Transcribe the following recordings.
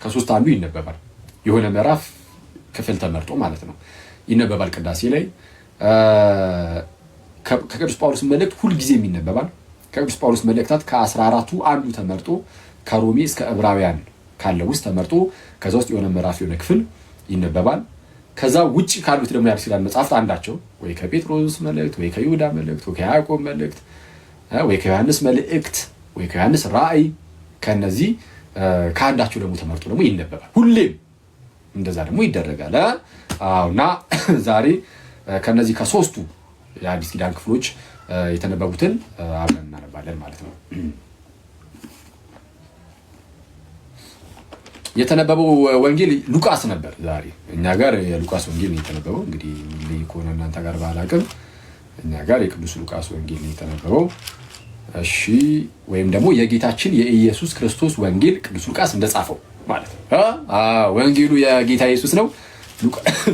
ከሶስት አንዱ ይነበባል። የሆነ ምዕራፍ ክፍል ተመርጦ ማለት ነው ይነበባል ቅዳሴ ላይ። ከቅዱስ ጳውሎስ መልእክት ሁልጊዜም ይነበባል። ከቅዱስ ጳውሎስ መልእክታት ከ14ቱ አንዱ ተመርጦ ከሮሜ እስከ ዕብራውያን ካለው ውስጥ ተመርጦ ከዛ ውስጥ የሆነ ምዕራፍ የሆነ ክፍል ይነበባል። ከዛ ውጪ ካሉት ደግሞ የአዲስ ኪዳን መጽሐፍት አንዳቸው ወይ ከጴጥሮስ መልእክት ወይ ከይሁዳ መልእክት ወይ ከያዕቆብ መልእክት ወይ ከዮሐንስ መልእክት ወይ ከዮሐንስ ራእይ ከነዚህ ከአንዳቸው ደግሞ ተመርጦ ደግሞ ይነበባል። ሁሌም እንደዛ ደግሞ ይደረጋል። አውና ዛሬ ከነዚህ ከሶስቱ የአዲስ ኪዳን ክፍሎች የተነበቡትን አብረን እናነባለን ማለት ነው። የተነበበው ወንጌል ሉቃስ ነበር። ዛሬ እኛ ጋር የሉቃስ ወንጌል ነው የተነበበው። እንግዲህ ለይኮና እናንተ ጋር ባላቅም እኛ ጋር የቅዱስ ሉቃስ ወንጌል ነው የተነበበው። እሺ፣ ወይም ደግሞ የጌታችን የኢየሱስ ክርስቶስ ወንጌል ቅዱስ ሉቃስ እንደጻፈው ማለት ነው። ወንጌሉ የጌታ ኢየሱስ ነው።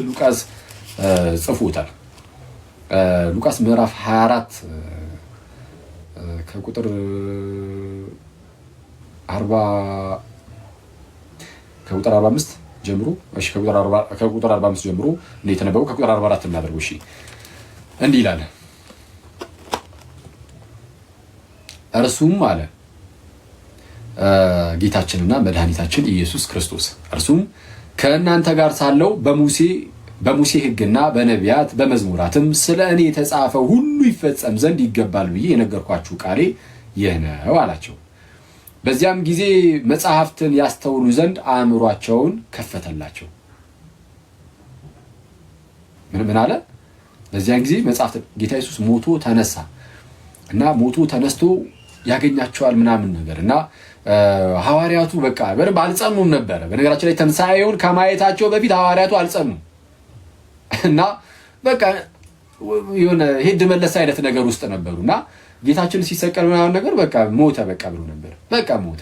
ሉቃስ ጽፎታል። ሉቃስ ምዕራፍ 24 ከቁጥር 45 ጀምሮ እሺ ከቁጥር 45 ጀምሮ ነው የተነበበው። ከቁጥር 44 እናደርገው። እሺ እንዲህ ይላል። እርሱም አለ ጌታችንና መድኃኒታችን ኢየሱስ ክርስቶስ እርሱም ከእናንተ ጋር ሳለው በሙሴ ሕግና በነቢያት በመዝሙራትም ስለ እኔ የተጻፈው ሁሉ ይፈጸም ዘንድ ይገባል ብዬ የነገርኳችሁ ቃሌ ይህ ነው አላቸው። በዚያም ጊዜ መጽሐፍትን ያስተውሉ ዘንድ አእምሯቸውን ከፈተላቸው። ምን አለ? በዚያን ጊዜ መጽሐፍትን ጌታ ኢየሱስ ሞቶ ተነሳ እና ሞቶ ተነስቶ ያገኛቸዋል ምናምን ነገር እና ሐዋርያቱ በቃ በደንብ አልጸኑም ነበረ። በነገራችን ላይ ትንሣኤውን ከማየታቸው በፊት ሐዋርያቱ አልጸኑም እና በቃ የሆነ ሄድ መለስ አይነት ነገር ውስጥ ነበሩና ጌታችን ሲሰቀል ምናምን ነገር በቃ ሞተ በቃ ብሎ ነበር። በቃ ሞተ።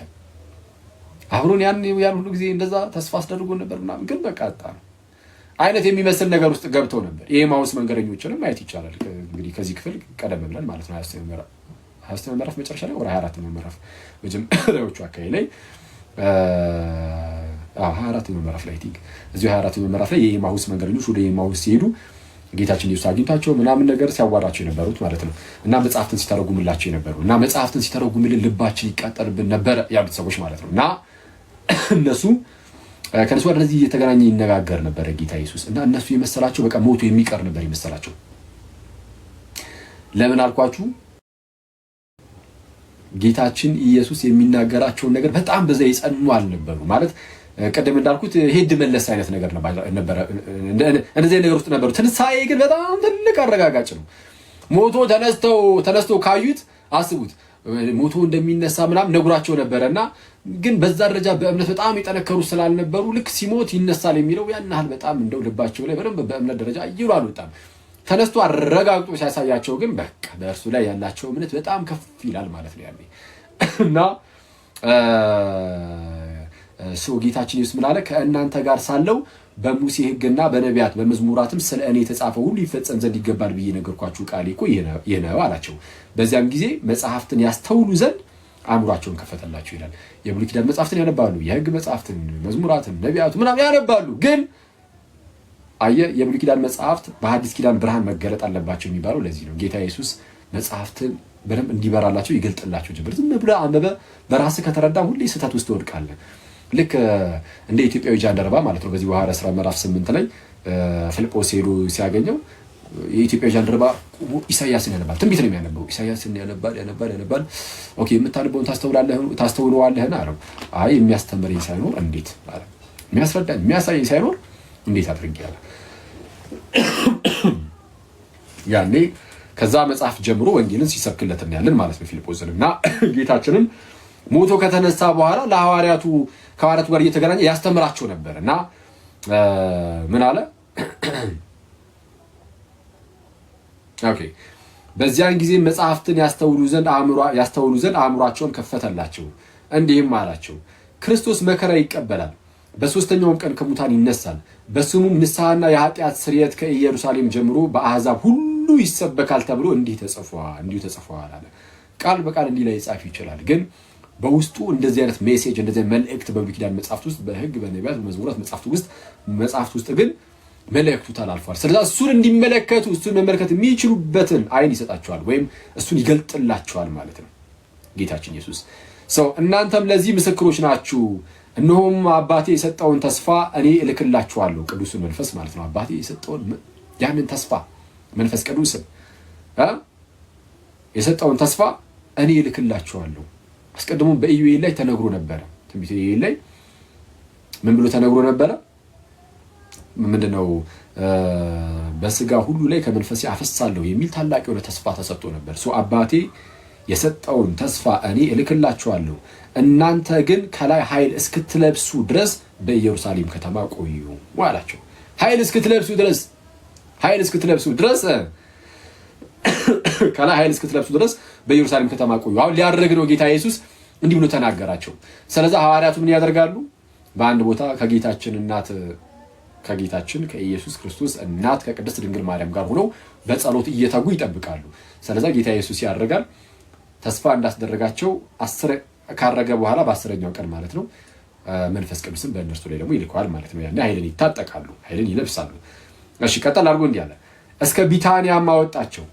አብሮን ያን ሁሉ ጊዜ እንደዛ ተስፋ አስደርጎ ነበር ምናምን፣ ግን በቃ አጣ ነው አይነት የሚመስል ነገር ውስጥ ገብተው ነበር። የኤማሁስ መንገደኞችንም ማየት ይቻላል። እንግዲህ ከዚህ ክፍል ቀደም ብለን ማለት ነው 20 ምዕራፍ መጨረሻ ላይ ወደ 24 ምዕራፍ መጀመሪያዎቹ አካባቢ ላይ 24 ምዕራፍ ላይ ቲንክ እዚሁ 24 ምዕራፍ ላይ የኤማሁስ መንገደኞች ወደ ኤማሁስ ሲሄዱ ጌታችን ኢየሱስ አግኝቷቸው ምናምን ነገር ሲያዋራቸው የነበሩት ማለት ነው እና መጽሐፍትን ሲተረጉምላቸው የነበሩ እና መጽሐፍትን ሲተረጉምልን ልባችን ይቃጠልብን ነበር ያሉት ሰዎች ማለት ነው። እና እነሱ ከነሱ ጋር እንደዚህ እየተገናኘ ይነጋገር ነበር ጌታ ኢየሱስ እና እነሱ የመሰላቸው በቃ ሞቶ የሚቀር ነበር የመሰላቸው። ለምን አልኳችሁ? ጌታችን ኢየሱስ የሚናገራቸውን ነገር በጣም በዛ ይጸኑ አልነበሩ ማለት ቀደም እንዳልኩት ሄድ መለስ አይነት ነገር ነበር። እንደዚህ ነገር ውስጥ ነበሩ። ትንሣኤ ግን በጣም ትልቅ አረጋጋጭ ነው። ሞቶ ተነስተው ካዩት አስቡት፣ ሞቶ እንደሚነሳ ምናምን ነግራቸው ነበረና ግን በዛ ደረጃ በእምነት በጣም የጠነከሩ ስላልነበሩ ልክ ሲሞት ይነሳል የሚለው ያን ያህል በጣም እንደው ልባቸው ላይ በደንብ በእምነት ደረጃ ይሉ አልወጣም። ተነስቶ አረጋግጦ ሲያሳያቸው ግን በቃ በእርሱ ላይ ያላቸው እምነት በጣም ከፍ ይላል ማለት ነው ያኔ እና ሰው ጌታችን ኢየሱስ ምን አለ? ከእናንተ ጋር ሳለው በሙሴ ሕግና በነቢያት በመዝሙራትም ስለ እኔ የተጻፈው ሁሉ ይፈጸም ዘንድ ይገባል ብዬ ነገርኳችሁ ቃሌ እኮ ይህ ነው አላቸው። በዚያም ጊዜ መጽሐፍትን ያስተውሉ ዘንድ አእምሯቸውን ከፈተላቸው ይላል። የብሉይ ኪዳን መጽሐፍትን ያነባሉ፣ የሕግ መጽሐፍትን፣ መዝሙራትን፣ ነቢያቱ ምናምን ያነባሉ። ግን የብሉይ ኪዳን መጽሐፍት በሐዲስ ኪዳን ብርሃን መገለጥ አለባቸው የሚባለው ለዚህ ነው። ጌታ ኢየሱስ መጽሐፍትን በደንብ እንዲበራላቸው ይገልጥላቸው ጀመር። ዝም ብለህ አንበበ በራስህ ከተረዳ ሁሌ ስህተት ውስጥ ትወድቃለህ። ልክ እንደ ኢትዮጵያዊ ጃንደረባ ማለት ነው። በዚህ በሐዋርያት ሥራ ምዕራፍ 8 ላይ ፊልጶስ ሄዶ ሲያገኘው የኢትዮጵያዊ ጃንደረባ ኢሳይያስን ያነባል። ትንቢት ነው የሚያነበው። ኢሳይያስን ያነባል። ኦኬ የምታነበውን ታስተውለዋለህን አለው። አይ የሚያስተምረኝ ሳይኖር እንዴት አለ። የሚያስረዳኝ የሚያሳየኝ ሳይኖር እንዴት አድርጌ አለ። ያኔ ከዛ መጽሐፍ ጀምሮ ወንጌልን ሲሰብክለት እናያለን ማለት ነው ፊልጶስን እና ጌታችንም ሞቶ ከተነሳ በኋላ ከሐዋርያቱ ጋር እየተገናኘ ያስተምራቸው ነበር እና ምን አለ? ኦኬ በዚያን ጊዜ መጽሐፍትን ያስተውሉ ዘንድ አእምሯቸውን ከፈተላቸው፣ እንዲህም አላቸው ክርስቶስ መከራ ይቀበላል፣ በሶስተኛውም ቀን ከሙታን ይነሳል፣ በስሙም ንስሐና የኃጢአት ስርየት ከኢየሩሳሌም ጀምሮ በአሕዛብ ሁሉ ይሰበካል ተብሎ እንዲሁ ተጽፏል አለ። ቃል በቃል እንዲህ ላይ ይጻፍ ይችላል፣ ግን በውስጡ እንደዚህ አይነት ሜሴጅ እንደዚህ መልእክት በብሉይ ኪዳን መጽሐፍት ውስጥ በሕግ በነቢያት በመዝሙራት መጽሐፍት ውስጥ ግን መልእክቱ ተላልፏል። ስለዚህ እሱን እንዲመለከቱ እሱን መመልከት የሚችሉበትን አይን ይሰጣቸዋል ወይም እሱን ይገልጥላቸዋል ማለት ነው ጌታችን ኢየሱስ። እናንተም ለዚህ ምስክሮች ናችሁ፣ እነሆም አባቴ የሰጠውን ተስፋ እኔ እልክላችኋለሁ። ቅዱስን መንፈስ ማለት ነው። አባቴ የሰጠውን ያንን ተስፋ መንፈስ ቅዱስን የሰጠውን ተስፋ እኔ እልክላችኋለሁ። አስቀድሞ በኢዩኤል ላይ ተነግሮ ነበረ። ትንቢተ ኢዩኤል ላይ ምን ብሎ ተነግሮ ነበረ? ምንድነው? በስጋ ሁሉ ላይ ከመንፈሴ አፈሳለሁ የሚል ታላቅ የሆነ ተስፋ ተሰጥቶ ነበር። አባቴ የሰጠውን ተስፋ እኔ እልክላችኋለሁ፣ እናንተ ግን ከላይ ኃይል እስክትለብሱ ድረስ በኢየሩሳሌም ከተማ ቆዩ አላቸው። ኃይል እስክትለብሱ ድረስ ከላይ ኃይል እስክትለብሱ ድረስ በኢየሩሳሌም ከተማ ቆዩ። አሁን ሊያደርግ ነው ጌታ ኢየሱስ እንዲህ ብሎ ተናገራቸው። ስለዚህ ሐዋርያቱ ምን ያደርጋሉ? በአንድ ቦታ ከጌታችን ከኢየሱስ ክርስቶስ እናት ከቅድስት ድንግል ማርያም ጋር ሆነው በጸሎት እየተጉ ይጠብቃሉ። ስለዚህ ጌታ ኢየሱስ ያደርጋል ተስፋ እንዳስደረጋቸው ካረገ በኋላ በ10ኛው ቀን ማለት ነው መንፈስ ቅዱስን በእነርሱ ላይ ደግሞ ይልከዋል ማለት ነው። ያኔ ኃይልን ይታጠቃሉ፣ ኃይልን ይለብሳሉ። እሺ ቀጠል አድርጎ እንዲህ አለ። እስከ ቢታንያም አወጣቸው፣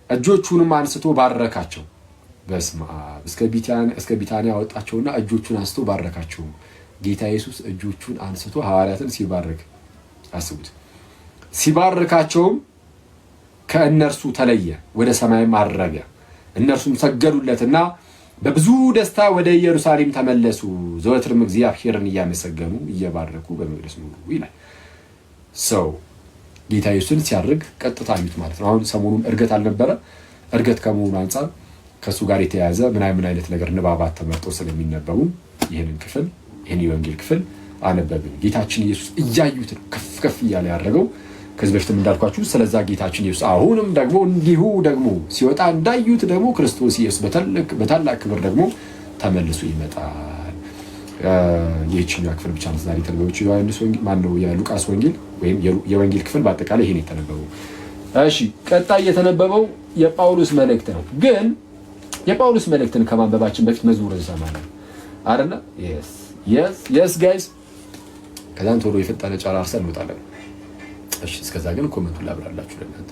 እጆቹንም አንስቶ ባረካቸው። በስመ አብ። እስከ ቢታንያ አወጣቸውና እጆቹን አንስቶ ባረካቸው። ጌታ ኢየሱስ እጆቹን አንስቶ ሐዋርያትን ሲባርክ አስቡት። ሲባርካቸውም ከእነርሱ ተለየ፣ ወደ ሰማይም አረገ። እነርሱም ሰገዱለትና በብዙ ደስታ ወደ ኢየሩሳሌም ተመለሱ፣ ዘወትርም እግዚአብሔርን እያመሰገኑ እየባረኩ በመቅደስ ኖሩ ይላል። ጌታ ኢየሱስን ሲያርግ ቀጥታ አዩት ማለት ነው። አሁን ሰሞኑን እርገት አልነበረ? እርገት ከመሆኑ አንጻር ከእሱ ጋር የተያያዘ ምን አይነት ነገር ንባባት ተመርጦ ስለሚነበቡ ይህን የወንጌል ክፍል አነበብን። ጌታችን ኢየሱስ እያዩት ነው ከፍ ከፍ እያለ ያደረገው። ከዚህ በፊትም እንዳልኳችሁ ስለዛ ጌታችን ኢየሱስ አሁንም ደግሞ እንዲሁ ደግሞ ሲወጣ እንዳዩት ደግሞ ክርስቶስ ኢየሱስ በታላቅ ክብር ደግሞ ተመልሶ ይመጣል። ይህችኛው ክፍል ብቻ ነው ዛሬ የተነበበችው። ዮሐንስ ወንጌል ማነው የሉቃስ ወንጌል ወይም የወንጌል ክፍል በአጠቃላይ ይሄን የተነበበው። እሺ ቀጣይ የተነበበው የጳውሎስ መልእክት ነው። ግን የጳውሎስ መልእክትን ከማንበባችን በፊት መዝሙር እንሰማለን አይደለ? የስ ጋይስ ከዛን ቶሎ የፈጠነ ጨራርሰን እንወጣለን። እሺ እስከዛ ግን ኮሜንቱን ላብራላችሁ ለእናንተ።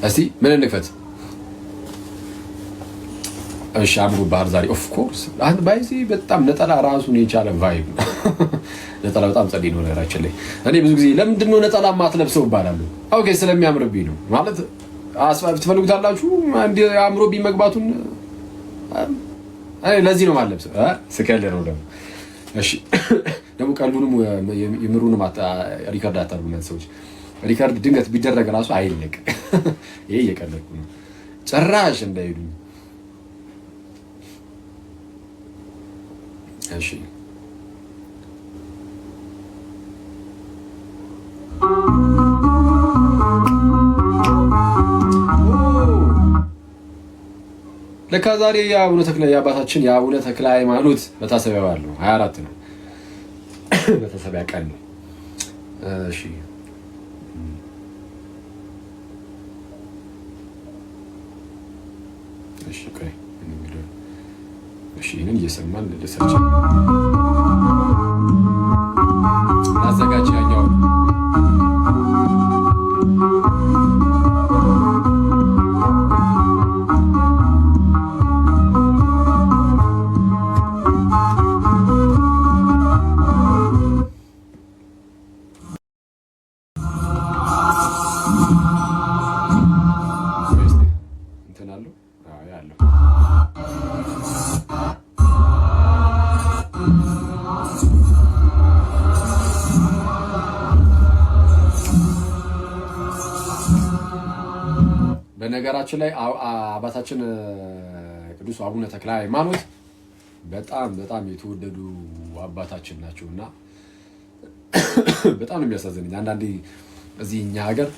እስቲ ምን እንክፈት? እሺ አምሩ ባህር ዛሬ ኦፍ ኮርስ አንድ ባይዚ በጣም ነጠላ ራሱን የቻለ ቫይብ ነጠላ በጣም ጸዴ ነው። ነገራችን ላይ እኔ ብዙ ጊዜ ለምንድን ነው ነጠላ ማትለብሰው እባላለሁ። ኦኬ ስለሚያምርብኝ ነው ማለት አስፋብ ትፈልጉታላችሁ። አንድ አምሮብኝ መግባቱን ለዚህ ነው ማለብሰው ስከለ ነው ደግሞ። እሺ ደግሞ ቀልዱንም የምሩንም ሪከርድ አታርጉ ሰዎች። ሪከርድ ድንገት ቢደረግ ራሱ አይለቅ። ይሄ እየቀለድኩ ነው ጭራሽ እንዳይሉ። እሺ ለካ ዛሬ የአባታችን የአቡነ ተክለ ሃይማኖት መታሰቢያ በዓል ነው። 24 ነው መታሰቢያ ቀን ነው። እሺ ይህንን እየሰማን ልሰርች አዘጋጅ ያኛው በነገራችን ላይ አባታችን ቅዱስ አቡነ ተክለ ሃይማኖት በጣም በጣም የተወደዱ አባታችን ናቸውና በጣም ነው የሚያሳዝነኝ አንዳንዴ እዚህ እኛ ሀገር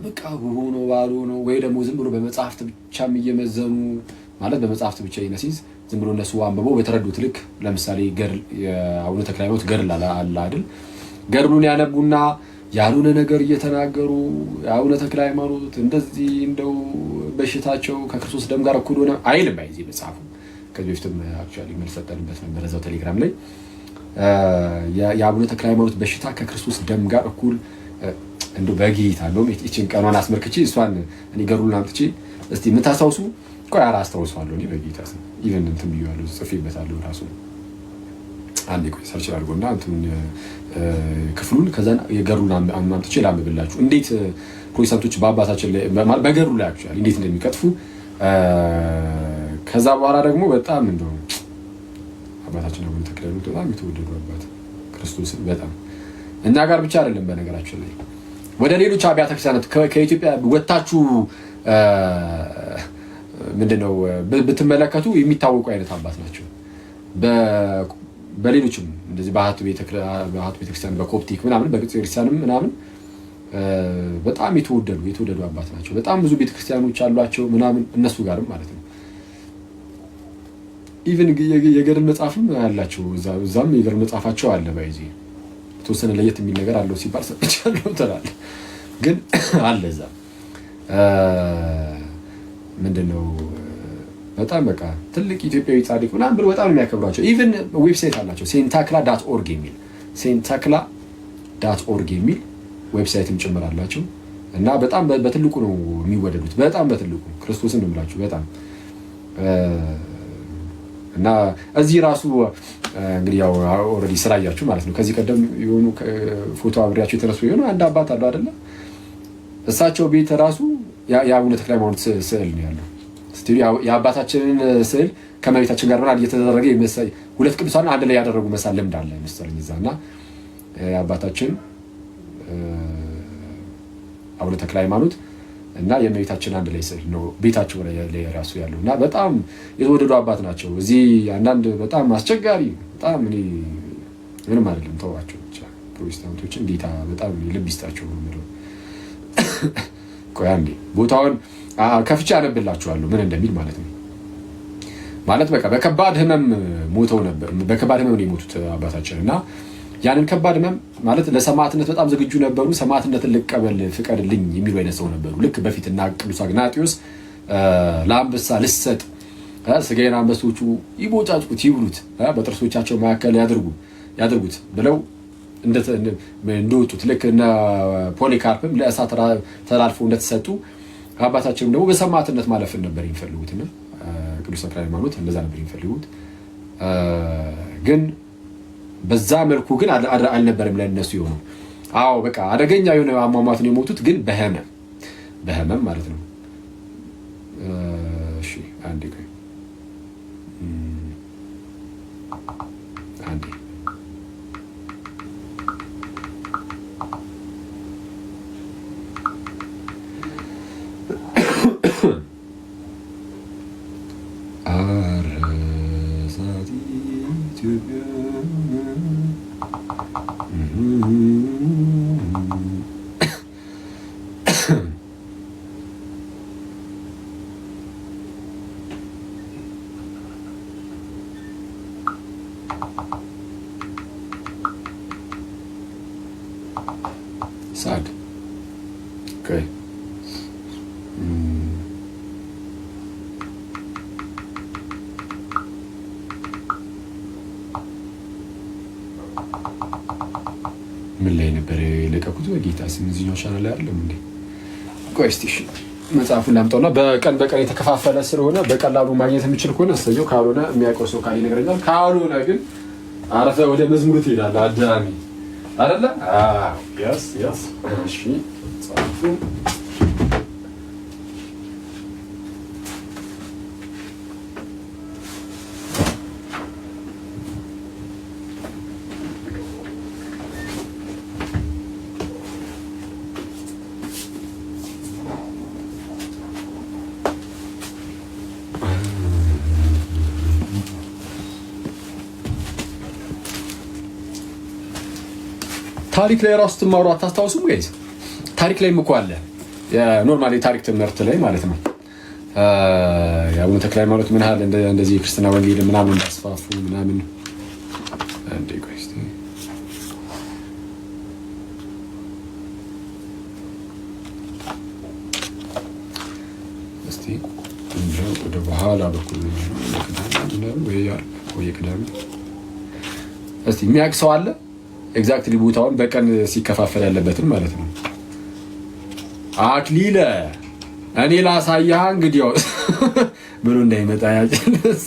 በቃ ሆኖ ባሉ ነው ወይ ደግሞ ዝም ብሎ በመጽሐፍት ብቻም እየመዘኑ ማለት በመጽሐፍት ብቻ ይነሲዝ ዝም ብሎ እነሱ አንብበው በተረዱት ልክ ለምሳሌ ገድል የአቡነ ተክለ ሃይማኖት ገድል አለ አይደል ገድሉን ያነቡና ያሉነ ነገር እየተናገሩ የአቡነ ተክለ ሃይማኖት እንደዚህ እንደው በሽታቸው ከክርስቶስ ደም ጋር እኩል ሆነ አይልም አይዚህ መጽሐፉ ከዚህ በፊትም አክቹአሊ መልስ ሰጠንበት ነበር እዛው ቴሌግራም ላይ የአቡነ ተክለ ሃይማኖት በሽታ ከክርስቶስ ደም ጋር እኩል እንደው በጌታ ነው እቺን ቀኗን አስመርክቼ እሷን እኔ ገድሉን አምጥቼ እስቲ የምታስታውሱ ቆይ አላስታውሰዋለሁ እኔ በጌታ ስም ኢቨን እንትን ብዬዋለሁ ጽፌበታለሁ ራሱ አንዴ ቆይ ሰርች አድርጎና እንትን ክፍሉን ከዛን የገድሉን አምጥቼ ላምብላችሁ እንዴት ፕሮቴስታንቶች በአባታችን ላይ በገድሉ ላይ አክቹአሊ እንዴት እንደሚቀጥፉ ከዛ በኋላ ደግሞ በጣም እንደው አባታችን አቡነ ተክለ ሃይማኖት በጣም የተወደዱ አባት ክርስቶስን በጣም እኛ ጋር ብቻ አይደለም በነገራችን ላይ ወደ ሌሎች አብያተ ክርስቲያናት ከኢትዮጵያ ወጣችሁ ምንድነው ብትመለከቱ የሚታወቁ አይነት አባት ናቸው በሌሎችም እንደዚህ በአሐቱ ቤተክርስቲያን በኮፕቲክ ምናምን በግብጽ ክርስቲያንም ምናምን በጣም የተወደዱ አባት ናቸው በጣም ብዙ ቤተክርስቲያኖች አሏቸው ምናምን እነሱ ጋርም ማለት ነው ኢቭን የገድል መጽሐፍም ያላቸው እዛም የገድል መጽሐፋቸው አለ ባይዚ ተወሰነ ለየት የሚል ነገር አለው ሲባል ሰጥቻለሁ ተላል ግን አለ እዛ ምንድነው በጣም በቃ ትልቅ ኢትዮጵያዊ ጻድቅ ምናምን ብሎ በጣም የሚያከብራቸው ኢቭን ዌብሳይት አላቸው ሴንታክላ.org የሚል ሴንታክላ.org የሚል ዌብሳይትም ጭምር አላቸው እና በጣም በትልቁ ነው የሚወደዱት በጣም በትልቁ ክርስቶስን እንምላችሁ በጣም እና እዚህ ራሱ እንግዲህ ያው ኦሬዲ ስላያችሁ ማለት ነው ከዚህ ቀደም የሆኑ ፎቶ አብሬያችሁ የተነሱ የሆኑ አንድ አባት አሉ አይደለ እሳቸው ቤት ራሱ የአቡነ ተክለ ሃይማኖት ስዕል ነው ያለው ስቲል የአባታችንን ስዕል ከመቤታችን ጋር ምናምን እየተደረገ ይመስል ሁለት ቅዱሳን አንድ ላይ ያደረጉ መሳል ልምድ አለ መሰለኝ እዛና የአባታችን አቡነ ተክለ ሃይማኖት እና የመቤታችን አንድ ላይ ስዕል ነው ቤታቸው ላይ ራሱ ያለው እና በጣም የተወደዱ አባት ናቸው እዚህ አንዳንድ በጣም አስቸጋሪ በጣም እኔ ምንም አይደለም ተዋቸው ብቻ ፕሮቴስታንቶችን ጌታ በጣም ልብ ይስጣቸው ነው ቆይ አንዴ ቦታውን ከፍቼ አነብላችኋለሁ ምን እንደሚል ማለት ነው ማለት በቃ በከባድ ህመም ሞተው ነበር በከባድ ህመም ነው የሞቱት አባታችን እና ያንን ከባድ ህመም ማለት ለሰማዕትነት በጣም ዝግጁ ነበሩ ሰማዕትነትን ልቀበል ፍቀድልኝ የሚሉ አይነት ሰው ነበሩ ልክ በፊትና ቅዱስ አግናጢዮስ ለአንበሳ ልሰጥ ስጋዬን አንበሶቹ ይቦጫጩት ይብሉት በጥርሶቻቸው መካከል ያድርጉት ብለው እንደወጡት ልክ እና ፖሊካርፕም ለእሳት ተላልፎ እንደተሰጡ አባታችንም ደግሞ በሰማዕትነት ማለፍን ነበር የሚፈልጉትና ቅዱስ ተክለ ሃይማኖት እንደዛ ነበር የሚፈልጉት ግን በዛ መልኩ ግን አልነበረም ለነሱ ይሆኑ አዎ በቃ አደገኛ የሆነ አሟሟት ነው የሞቱት ግን በህመም ማለት ነው እሺ አንዴ sad okay ምን ላይ ነበር የለቀኩት በጌታ ስም እዚህኛው ቻናል ላይ አይደለም እንዴ ቆይ እስቲ መጽሐፉን ላምጣውና በቀን የተከፋፈለ ስለሆነ በቀላሉ ማግኘት የምችል ከሆነ እሰየው ካልሆነ የሚያውቀው ሰው ካለ ይነግረኛል ካልሆነ ግን አረፈ ወደ መዝሙር ትሄዳለህ አዳሚ አይደለ yes እሺ ጻፉ ታሪክ ላይ ራሱ ትማሩ አታስታውሱም ጋይስ? ታሪክ ላይም እኮ አለ የኖርማል የታሪክ ትምህርት ላይ ማለት ነው። የአቡነ ተክለ ሃይማኖት ምን ያህል እንደዚህ ክርስትና ወንጌል ምናምን እንዳስፋፉ ምናምን አንዴ ጋይስ እስቲ ወደ በኋላ በኩል ወይ ቅዳሜ እስቲ የሚያውቅ ሰው አለ ኤግዛክትሊ ቦታውን በቀን ሲከፋፈል ያለበትን ማለት ነው። አክሊለ እኔ ላሳያህ እንግዲህ ብሎ እንዳይመጣ ያጭልስ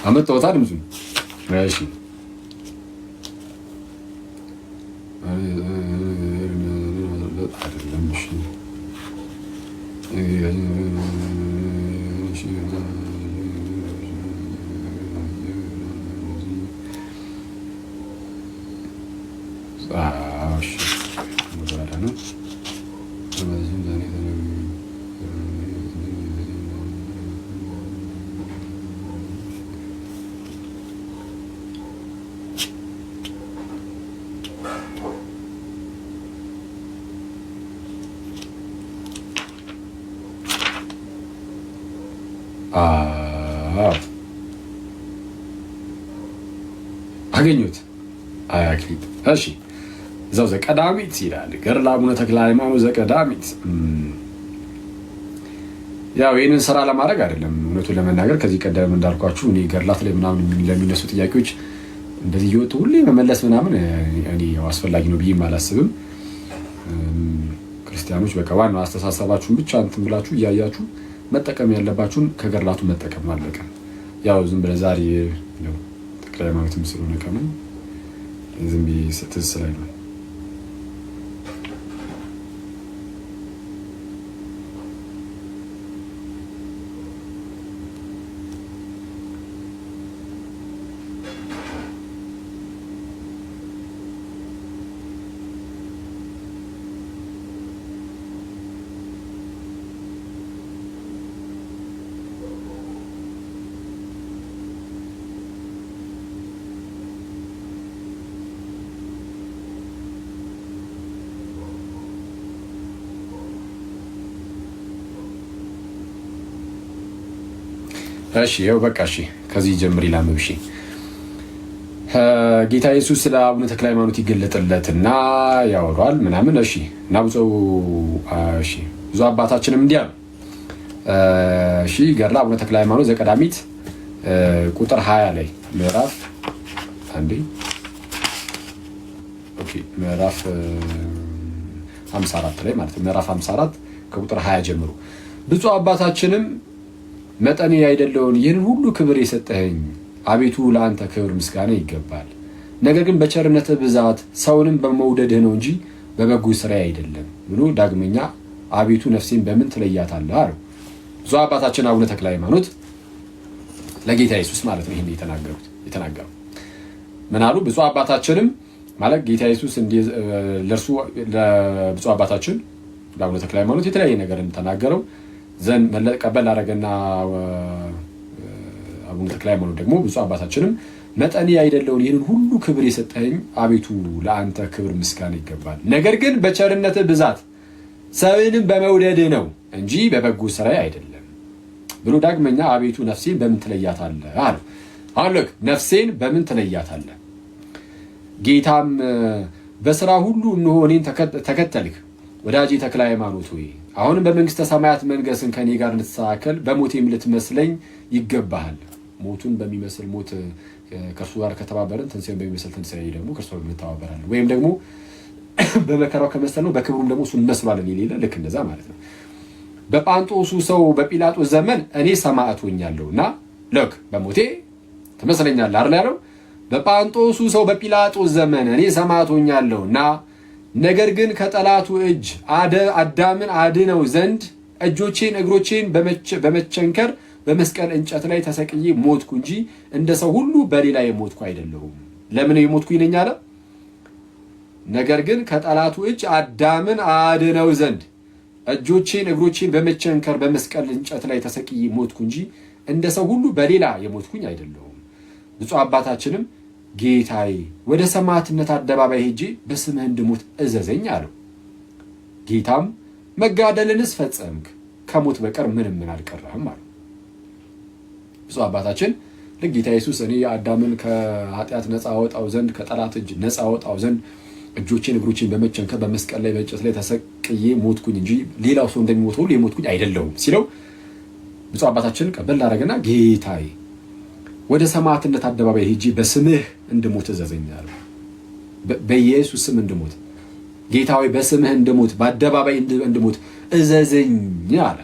አመጣውታ ድምፁ እሺ አይደለም እሺ አገኙት አያክሊት እሺ እዛው ዘቀዳሚት ይላል ገድለ አቡነ ተክለ ሃይማኖት ዘቀዳሚት። ያው ይሄንን ስራ ለማድረግ አይደለም እውነቱን ለመናገር ከዚህ ቀደም እንዳልኳችሁ እኔ ገድላት ላይ ምናምን ለሚነሱ ጥያቄዎች እንደዚህ ይወጡ ሁሌ መመለስ ምናምን እኔ ያው አስፈላጊ ነው ብዬ አላስብም። ክርስቲያኖች በቃ ዋናው አስተሳሰባችሁን ብቻ እንትን ብላችሁ እያያችሁ መጠቀም ያለባችሁን ከገድላቱ መጠቀም አለቀ። ያው ዝም ብለህ ዛሬ ነው ተክለ ሃይማኖት ስለሆነ ከምን ዝም ብዬ ትዝ ላይ ነው እሺ ያው በቃ እሺ ከዚህ ጀምር ይላምብ። እሺ ጌታ ኢየሱስ ስለ አቡነ ተክለ ሃይማኖት ይገለጥለትና ያወራል ምናምን። እሺ እና እሺ ብዙ አባታችንም እንዲያ እሺ ገድለ አቡነ ተክለ ሃይማኖት ዘቀዳሚት ቁጥር 20 ላይ ምዕራፍ አንዴ ኦኬ ምዕራፍ 54 ላይ ማለት ነው። ምዕራፍ 54 ከቁጥር 20 ጀምሮ ብዙ አባታችንም መጠኔ አይደለውን ይህን ሁሉ ክብር የሰጠኸኝ አቤቱ ለአንተ ክብር ምስጋና ይገባል። ነገር ግን በቸርነትህ ብዛት ሰውንም በመውደድህ ነው እንጂ በበጎ ስራ አይደለም ብሎ ዳግመኛ አቤቱ ነፍሴን በምን ትለያታለህ አለው። ብዙ አባታችን አቡነ ተክለ ሃይማኖት ለጌታ ኢየሱስ ማለት ነው ይሄን የተናገሩ ምን አሉ? ብዙ አባታችንም ማለት ጌታ ኢየሱስ ለእርሱ ለብዙ አባታችን ለአቡነ ተክለ ሃይማኖት የተለያየ ነገር እንደተናገረው ዘን ቀበል አደረገና አቡነ ተክለ ሃይማኖት ደግሞ ብዙ አባታችንም መጠኔ አይደለውን ይህንን ሁሉ ክብር የሰጠኸኝ አቤቱ ለአንተ ክብር ምስጋና ይገባል። ነገር ግን በቸርነትህ ብዛት ሰውንም በመውደድህ ነው እንጂ በበጎ ስራ አይደለም ብሎ ዳግመኛ አቤቱ ነፍሴን በምን ትለያታለህ አለ። አሁን ልክ ነፍሴን በምን ትለያታለህ? ጌታም በስራ ሁሉ እነሆ እኔን ተከተልክ ወዳጄ ተክለ ሃይማኖት ሆይ አሁንም በመንግስተ ሰማያት መንገስን ከኔ ጋር እንድትስተካከል በሞቴም ልትመስለኝ ይገባሃል። ሞቱን በሚመስል ሞት ከእርሱ ጋር ከተባበርን ትንሣኤን በሚመስል ትንሣኤ ደግሞ ከእርሱ ጋር እንተባበራለን። ወይም ደግሞ በመከራው ከመሰል ነው በክብሩም ደግሞ እሱን እንመስሏለን የሌለ ልክ እንደዛ ማለት ነው። በጳንጦሱ ሰው በጲላጦስ ዘመን እኔ ሰማዕት ሆኛለሁና ልክ በሞቴ ትመስለኛለህ አይደል ያለው። በጳንጦሱ ሰው በጲላጦስ ዘመን እኔ ሰማዕት ሆኛለሁና ነገር ግን ከጠላቱ እጅ አዳምን አድነው ዘንድ እጆቼን እግሮቼን በመቸንከር በመስቀል እንጨት ላይ ተሰቅዬ ሞትኩ እንጂ እንደ ሰው ሁሉ በሌላ የሞትኩ አይደለሁም። ለምን የሞትኩ ይነኝ አለ? ነገር ግን ከጠላቱ እጅ አዳምን አድነው ዘንድ እጆቼን እግሮቼን በመቸንከር በመስቀል እንጨት ላይ ተሰቅዬ ሞትኩ እንጂ እንደ ሰው ሁሉ በሌላ የሞትኩኝ አይደለሁም። ብፁዕ አባታችንም ጌታዬ ወደ ሰማዕትነት አደባባይ ሄጄ በስምህ እንድሞት እዘዘኝ አለው። ጌታም መጋደልንስ ፈጸምክ፣ ከሞት በቀር ምንም ምን አልቀረህም አለው። ብፁዕ አባታችን ለጌታ ኢየሱስ እኔ አዳምን ከኃጢአት ነፃ አወጣው ዘንድ ከጠላት እጅ ነፃ አወጣው ዘንድ እጆቼን እግሮቼን በመቸንከር በመስቀል ላይ በእንጨት ላይ ተሰቅዬ ሞትኩኝ እንጂ ሌላው ሰው እንደሚሞተው ሁሉ የሞትኩኝ አይደለሁም ሲለው ብፁዕ አባታችን ቀበል አደረገና ጌታዬ ወደ ሰማዕትነት አደባባይ ሄጄ በስምህ እንድሞት እዘዘኝ አለው። በኢየሱስ ስም እንድሞት ጌታዬ በስምህ እንድሞት በአደባባይ እንድሞት እዘዘኝ አለ።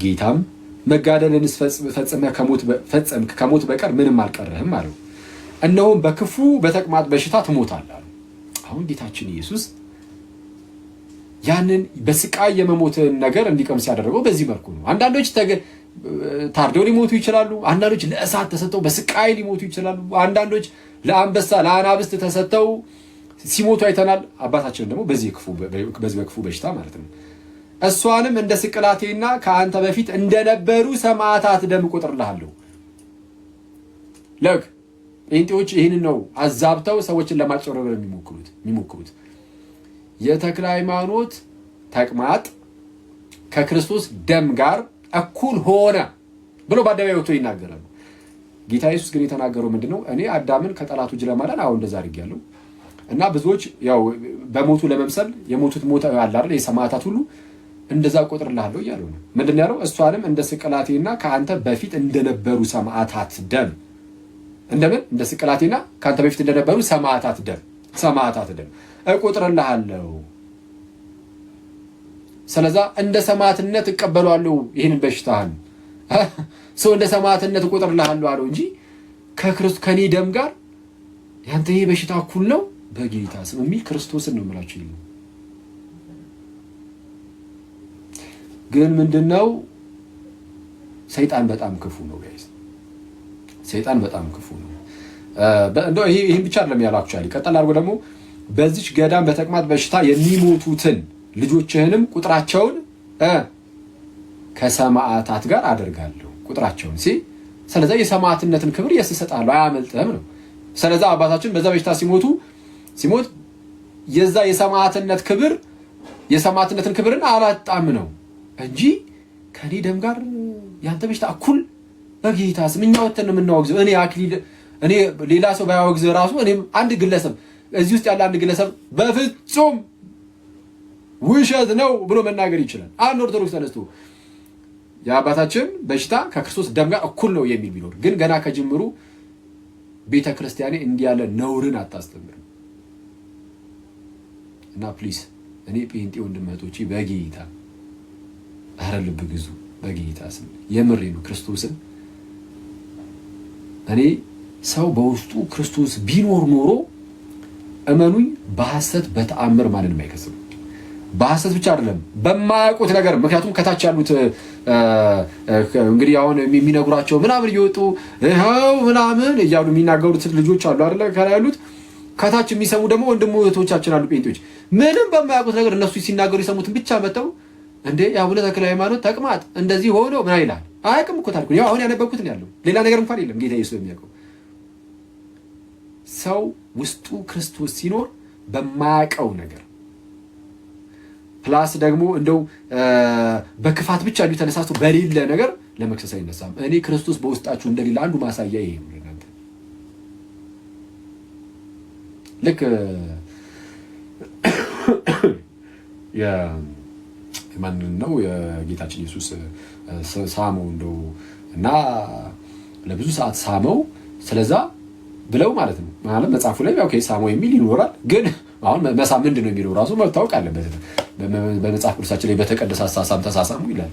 ጌታም መጋደልንስ ፈጽመህ ከሞት በቀር ምንም አልቀረህም አለው። እነሆም በክፉ በተቅማጥ በሽታ ትሞታለህ። አሁን ጌታችን ኢየሱስ ያንን በስቃይ የመሞትን ነገር እንዲቀምስ ያደረገው በዚህ መልኩ ነው። አንዳንዶች ታርደው ሊሞቱ ይችላሉ። አንዳንዶች ለእሳት ተሰጥተው በስቃይ ሊሞቱ ይችላሉ። አንዳንዶች ለአንበሳ ለአናብስት ተሰጥተው ሲሞቱ አይተናል። አባታችን ደግሞ በዚህ በክፉ በሽታ ማለት ነው እሷንም እንደ ስቅላቴና ከአንተ በፊት እንደነበሩ ሰማዕታት ደም እቆጥርልሃለሁ። ለክ ጴንጤዎች ይህንን ነው አዛብተው ሰዎችን ለማጭበርበር የሚሞክሩት። የተክለ ሃይማኖት ተቅማጥ ከክርስቶስ ደም ጋር እኩል ሆነ ብሎ በአደባባይ ወጥቶ ይናገራሉ። ጌታ ኢየሱስ ግን የተናገረው ምንድነው? እኔ አዳምን ከጠላቱ እጅ ለማዳን አሁን እንደዛ አድርጌያለሁ እና ብዙዎች ያው በሞቱ ለመምሰል የሞቱት ሞት አለ አይደል የሰማዕታት ሁሉ እንደዛ እቆጥርልሃለሁ እያለው ነው። ምንድን ያለው? እሷንም እንደ ስቅላቴና ከአንተ በፊት እንደነበሩ ሰማዕታት ደም እንደምን እንደ ስቅላቴና ከአንተ በፊት እንደነበሩ ሰማዕታት ደም እቆጥርልሃለሁ። ስለዛ እንደ ሰማዕትነት እቀበላለሁ ይህንን በሽታህን ሰው እንደ ሰማዕትነት እቆጥርልሃለሁ አለው እንጂ ከኔ ደም ጋር ያንተ ይሄ በሽታ እኩል ነው በጌታ ስም የሚል ክርስቶስን ነው የምላችሁ። ይሉ ግን ምንድነው? ሰይጣን በጣም ክፉ ነው ጋይስ። ሰይጣን በጣም ክፉ ነው። እንደው ይሄን ብቻ አይደለም ያላችሁ አይደል? ቀጠል አድርጎ ደግሞ በዚች ገዳም በተቅማጥ በሽታ የሚሞቱትን ልጆችህንም ቁጥራቸውን ከሰማዕታት ጋር አደርጋለሁ። ቁጥራቸውን ስለዚህ የሰማዕትነትን ክብር ይሰጣሉ አያመልጥህም ነው። ስለዚህ አባታችን በዛ በሽታ ሲሞት የዛ የሰማዕትነትን ክብርን አላጣም ነው እንጂ ከኔ ደም ጋር ያንተ በሽታ እኩል በጌታ ስም እኛ ወተን ነው የምናወግዘው። እኔ ሌላ ሰው ባያወግዝ ራሱ እኔም አንድ ግለሰብ እዚህ ውስጥ ያለ አንድ ግለሰብ በፍጹም ውሸት ነው ብሎ መናገር ይችላል። አንድ ኦርቶዶክስ ተነስቶ የአባታችን በሽታ ከክርስቶስ ደም ጋር እኩል ነው የሚል ቢኖር ግን ገና ከጅምሩ ቤተ ክርስቲያኔ እንዲህ ያለ ነውርን አታስተምርም። እና ፕሊስ እኔ ጴንጤ ወንድመቶቼ በጌታ ኧረ ልብ ግዙ በጌታ ስም የምሬ ነው ክርስቶስን። እኔ ሰው በውስጡ ክርስቶስ ቢኖር ኖሮ እመኑኝ በሐሰት በተአምር ማንንም አይከስም። በሐሰት ብቻ አይደለም በማያውቁት ነገር። ምክንያቱም ከታች ያሉት እንግዲህ አሁን የሚነግሯቸው ምናምን እየወጡ ይኸው ምናምን እያሉ የሚናገሩት ልጆች አሉ አይደለ? ከላይ ያሉት ከታች የሚሰሙ ደግሞ ወንድም እህቶቻችን አሉ ጴንጤዎች። ምንም በማያውቁት ነገር እነሱ ሲናገሩ የሰሙትን ብቻ መተው እንዴ የአቡነ ተክለ ሃይማኖት ተቅማጥ እንደዚህ ሆኖ ምን ይላል? አያውቅም እኮ ታልኩ። ያው አሁን ያነበብኩት ነው ያለው። ሌላ ነገር እንኳን የለም። ጌታ ኢየሱስ የሚያውቀው ሰው ውስጡ ክርስቶስ ሲኖር በማያውቀው ነገር ፕላስ ደግሞ እንደው በክፋት ብቻ እንዲሁ ተነሳስቶ በሌለ ነገር ለመክሰስ አይነሳም። እኔ ክርስቶስ በውስጣችሁ እንደሌለ አንዱ ማሳያ ይሄ ነው። ለእናንተ ልክ ማንን ነው የጌታችን ኢየሱስ ሳመው እንደው እና ለብዙ ሰዓት ሳመው ስለዛ ብለው ማለት ነው ማለት መጽሐፉ ላይ ኦኬ ሳመው የሚል ይኖራል። ግን አሁን መሳም ምንድን ነው የሚለው ራሱ መታወቅ አለበት። በመጽሐፍ ቅዱሳችን ላይ በተቀደሰ አሳሳም ተሳሳሙ ይላል።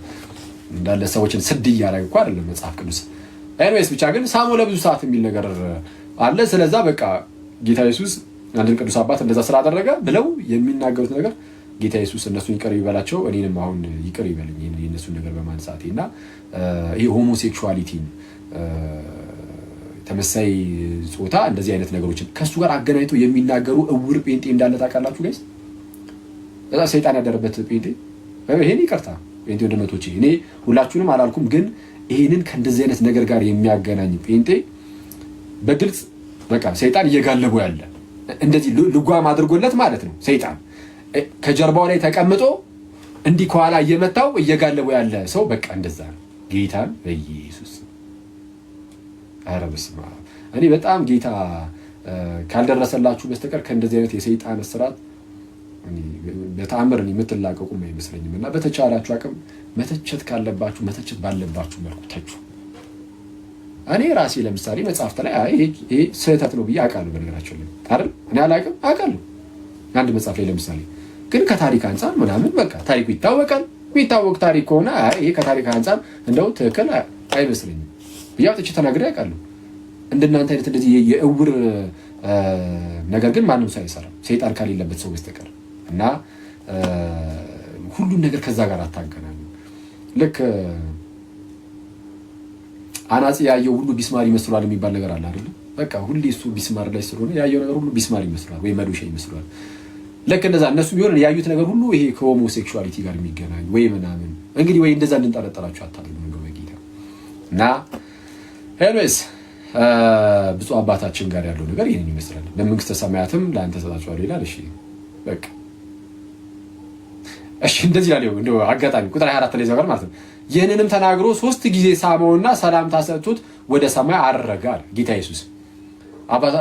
እንዳለ ሰዎችን ስድ እያደረገ እኮ አይደለም መጽሐፍ ቅዱስ። ኤኒዌይስ ብቻ ግን ሳመው ለብዙ ሰዓት የሚል ነገር አለ። ስለዛ በቃ ጌታ ኢየሱስ አንድን ቅዱስ አባት እንደዛ ስላደረገ ብለው የሚናገሩት ነገር ጌታ ኢየሱስ እነሱን ይቅር ይበላቸው እኔንም አሁን ይቅር ይበልኝ የእነሱን ነገር በማንሳቴ እና ይሄ ሆሞሴክሹዋሊቲን ተመሳይ ጾታ እንደዚህ አይነት ነገሮችን ከሱ ጋር አገናኝቶ የሚናገሩ እውር ጴንጤ እንዳለ ታውቃላችሁ ጋይስ? እዛ ሰይጣን ያደረበት ጴንጤ ይሄን ይቅርታ ጴንጤ ወንድሞቼ፣ እኔ ሁላችሁንም አላልኩም፣ ግን ይሄንን ከእንደዚህ አይነት ነገር ጋር የሚያገናኝ ጴንጤ በግልጽ በቃ ሰይጣን እየጋለበው ያለ እንደዚህ ልጓም አድርጎለት ማለት ነው። ሰይጣን ከጀርባው ላይ ተቀምጦ እንዲህ ከኋላ እየመታው እየጋለበው ያለ ሰው በቃ እንደዛ ነው። ጌታን በኢየሱስ ኧረ በስመ አብ። እኔ በጣም ጌታ ካልደረሰላችሁ በስተቀር ከእንደዚህ አይነት የሰይጣን እስራት በተአምር የምትላቀቁም አይመስለኝም። እና በተቻላችሁ አቅም መተቸት ካለባችሁ መተቸት ባለባችሁ መልኩ ተቹ። እኔ ራሴ ለምሳሌ መጽሐፍት ላይ ይሄ ስህተት ነው ብዬ አውቃለሁ። በነገራችን ላይ አይደል እኔ አላውቅም አውቃለሁ። አንድ መጽሐፍ ላይ ለምሳሌ ግን ከታሪክ አንጻር ምናምን በቃ ታሪኩ ይታወቃል። የሚታወቅ ታሪክ ከሆነ ይሄ ከታሪክ አንጻር እንደው ትክክል አይመስለኝም ብዬ አውጥቼ ተናግሬ አውቃለሁ። እንደናንተ አይነት እንደዚህ የእውር ነገር ግን ማንም ሰው አይሰራም ሰይጣን ከሌለበት ሰው በስተቀር። እና ሁሉን ነገር ከዛ ጋር አታገናኙ። ልክ አናጺ ያየው ሁሉ ቢስማር ይመስላል የሚባል ነገር አለ አይደል? በቃ ሁሌ እሱ ቢስማር ላይ ስለሆነ ያየው ነገር ሁሉ ቢስማር ይመስላል ወይ መዶሻ ይመስላል። ልክ እንደዛ እነሱ ቢሆን ያዩት ነገር ሁሉ ይሄ ከሆሞሴክሹዋሊቲ ጋር የሚገናኝ ወይ ምናምን እንግዲህ ወይ እንደዛ እንድንጠረጠራችሁ አታድርጉ ነው በጌታ። እና ኤልዌስ ብፁዕ አባታችን ጋር ያለው ነገር ይሄን ይመስላል። ለመንግስተ ሰማያትም ለአንተ ሰጣቸዋለሁ ይላል። እሺ በቃ እሺ እንደዚህ ያለው እንደው አጋጣሚ ቁጥር 24 ላይ ዘጋር ማለት ነው። ይህንንም ተናግሮ 3 ጊዜ ሳመውና ሰላምታ ሰጥቶት ወደ ሰማይ አረገ አለ ጌታ ኢየሱስ።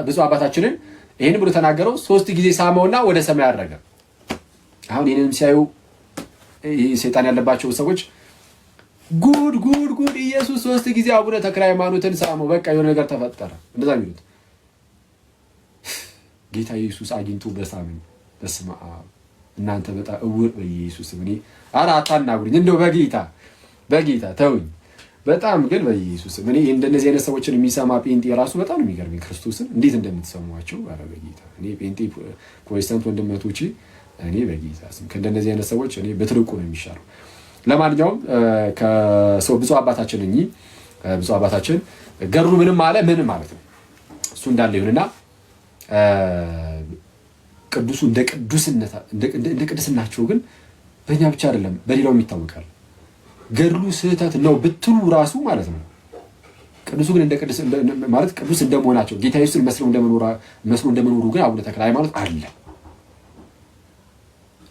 ብፁዕ አባታችንን ይሄን ብሎ ተናገረው 3 ጊዜ ሳመውና ወደ ሰማይ አረገ። አሁን ይሄንንም ሲያዩ ሰይጣን ያለባቸው ሰዎች ጉድ ጉድ ጉድ ኢየሱስ 3 ጊዜ አቡነ ተክለ ሃይማኖትን ሳመው፣ በቃ የሆነ ነገር ተፈጠረ እንደዛ የሚሉት ጌታ ኢየሱስ አግኝቶ በሳመኝ። በስመ አብ እናንተ በጣም እውር በኢየሱስ እኔ አታናግሩኝ እንደው በጌታ ተውኝ። በጣም ግን በኢየሱስ እኔ እንደነዚህ አይነት ሰዎችን የሚሰማ ጴንጤ ራሱ በጣም ነው የሚገርመኝ። ክርስቶስን እንዴት እንደምትሰሟቸው ኧረ በጌታ እኔ ጴንጤ ፕሮቴስታንት ወንድሞቼ እኔ በጌታ ስም ከእንደነዚህ አይነት ሰዎች እኔ በትርቁ ነው የሚሻለው። ለማንኛውም ከሰው ብፁዕ አባታችን ብፁዕ አባታችን ገድሉ ምንም አለ ምንም ማለት ነው እሱ እንዳለ ይሁንና ቅዱሱ እንደ ቅድስናቸው ግን በእኛ ብቻ አይደለም በሌላውም ይታወቃል። ገድሉ ስህተት ነው ብትሉ ራሱ ማለት ነው ቅዱሱ ግን እንደ ቅዱስ ማለት ቅዱስ እንደመሆናቸው ጌታ ኢየሱስን መስሎ እንደመኖሩ ግን አቡነ ተክለ ሃይማኖት አለ።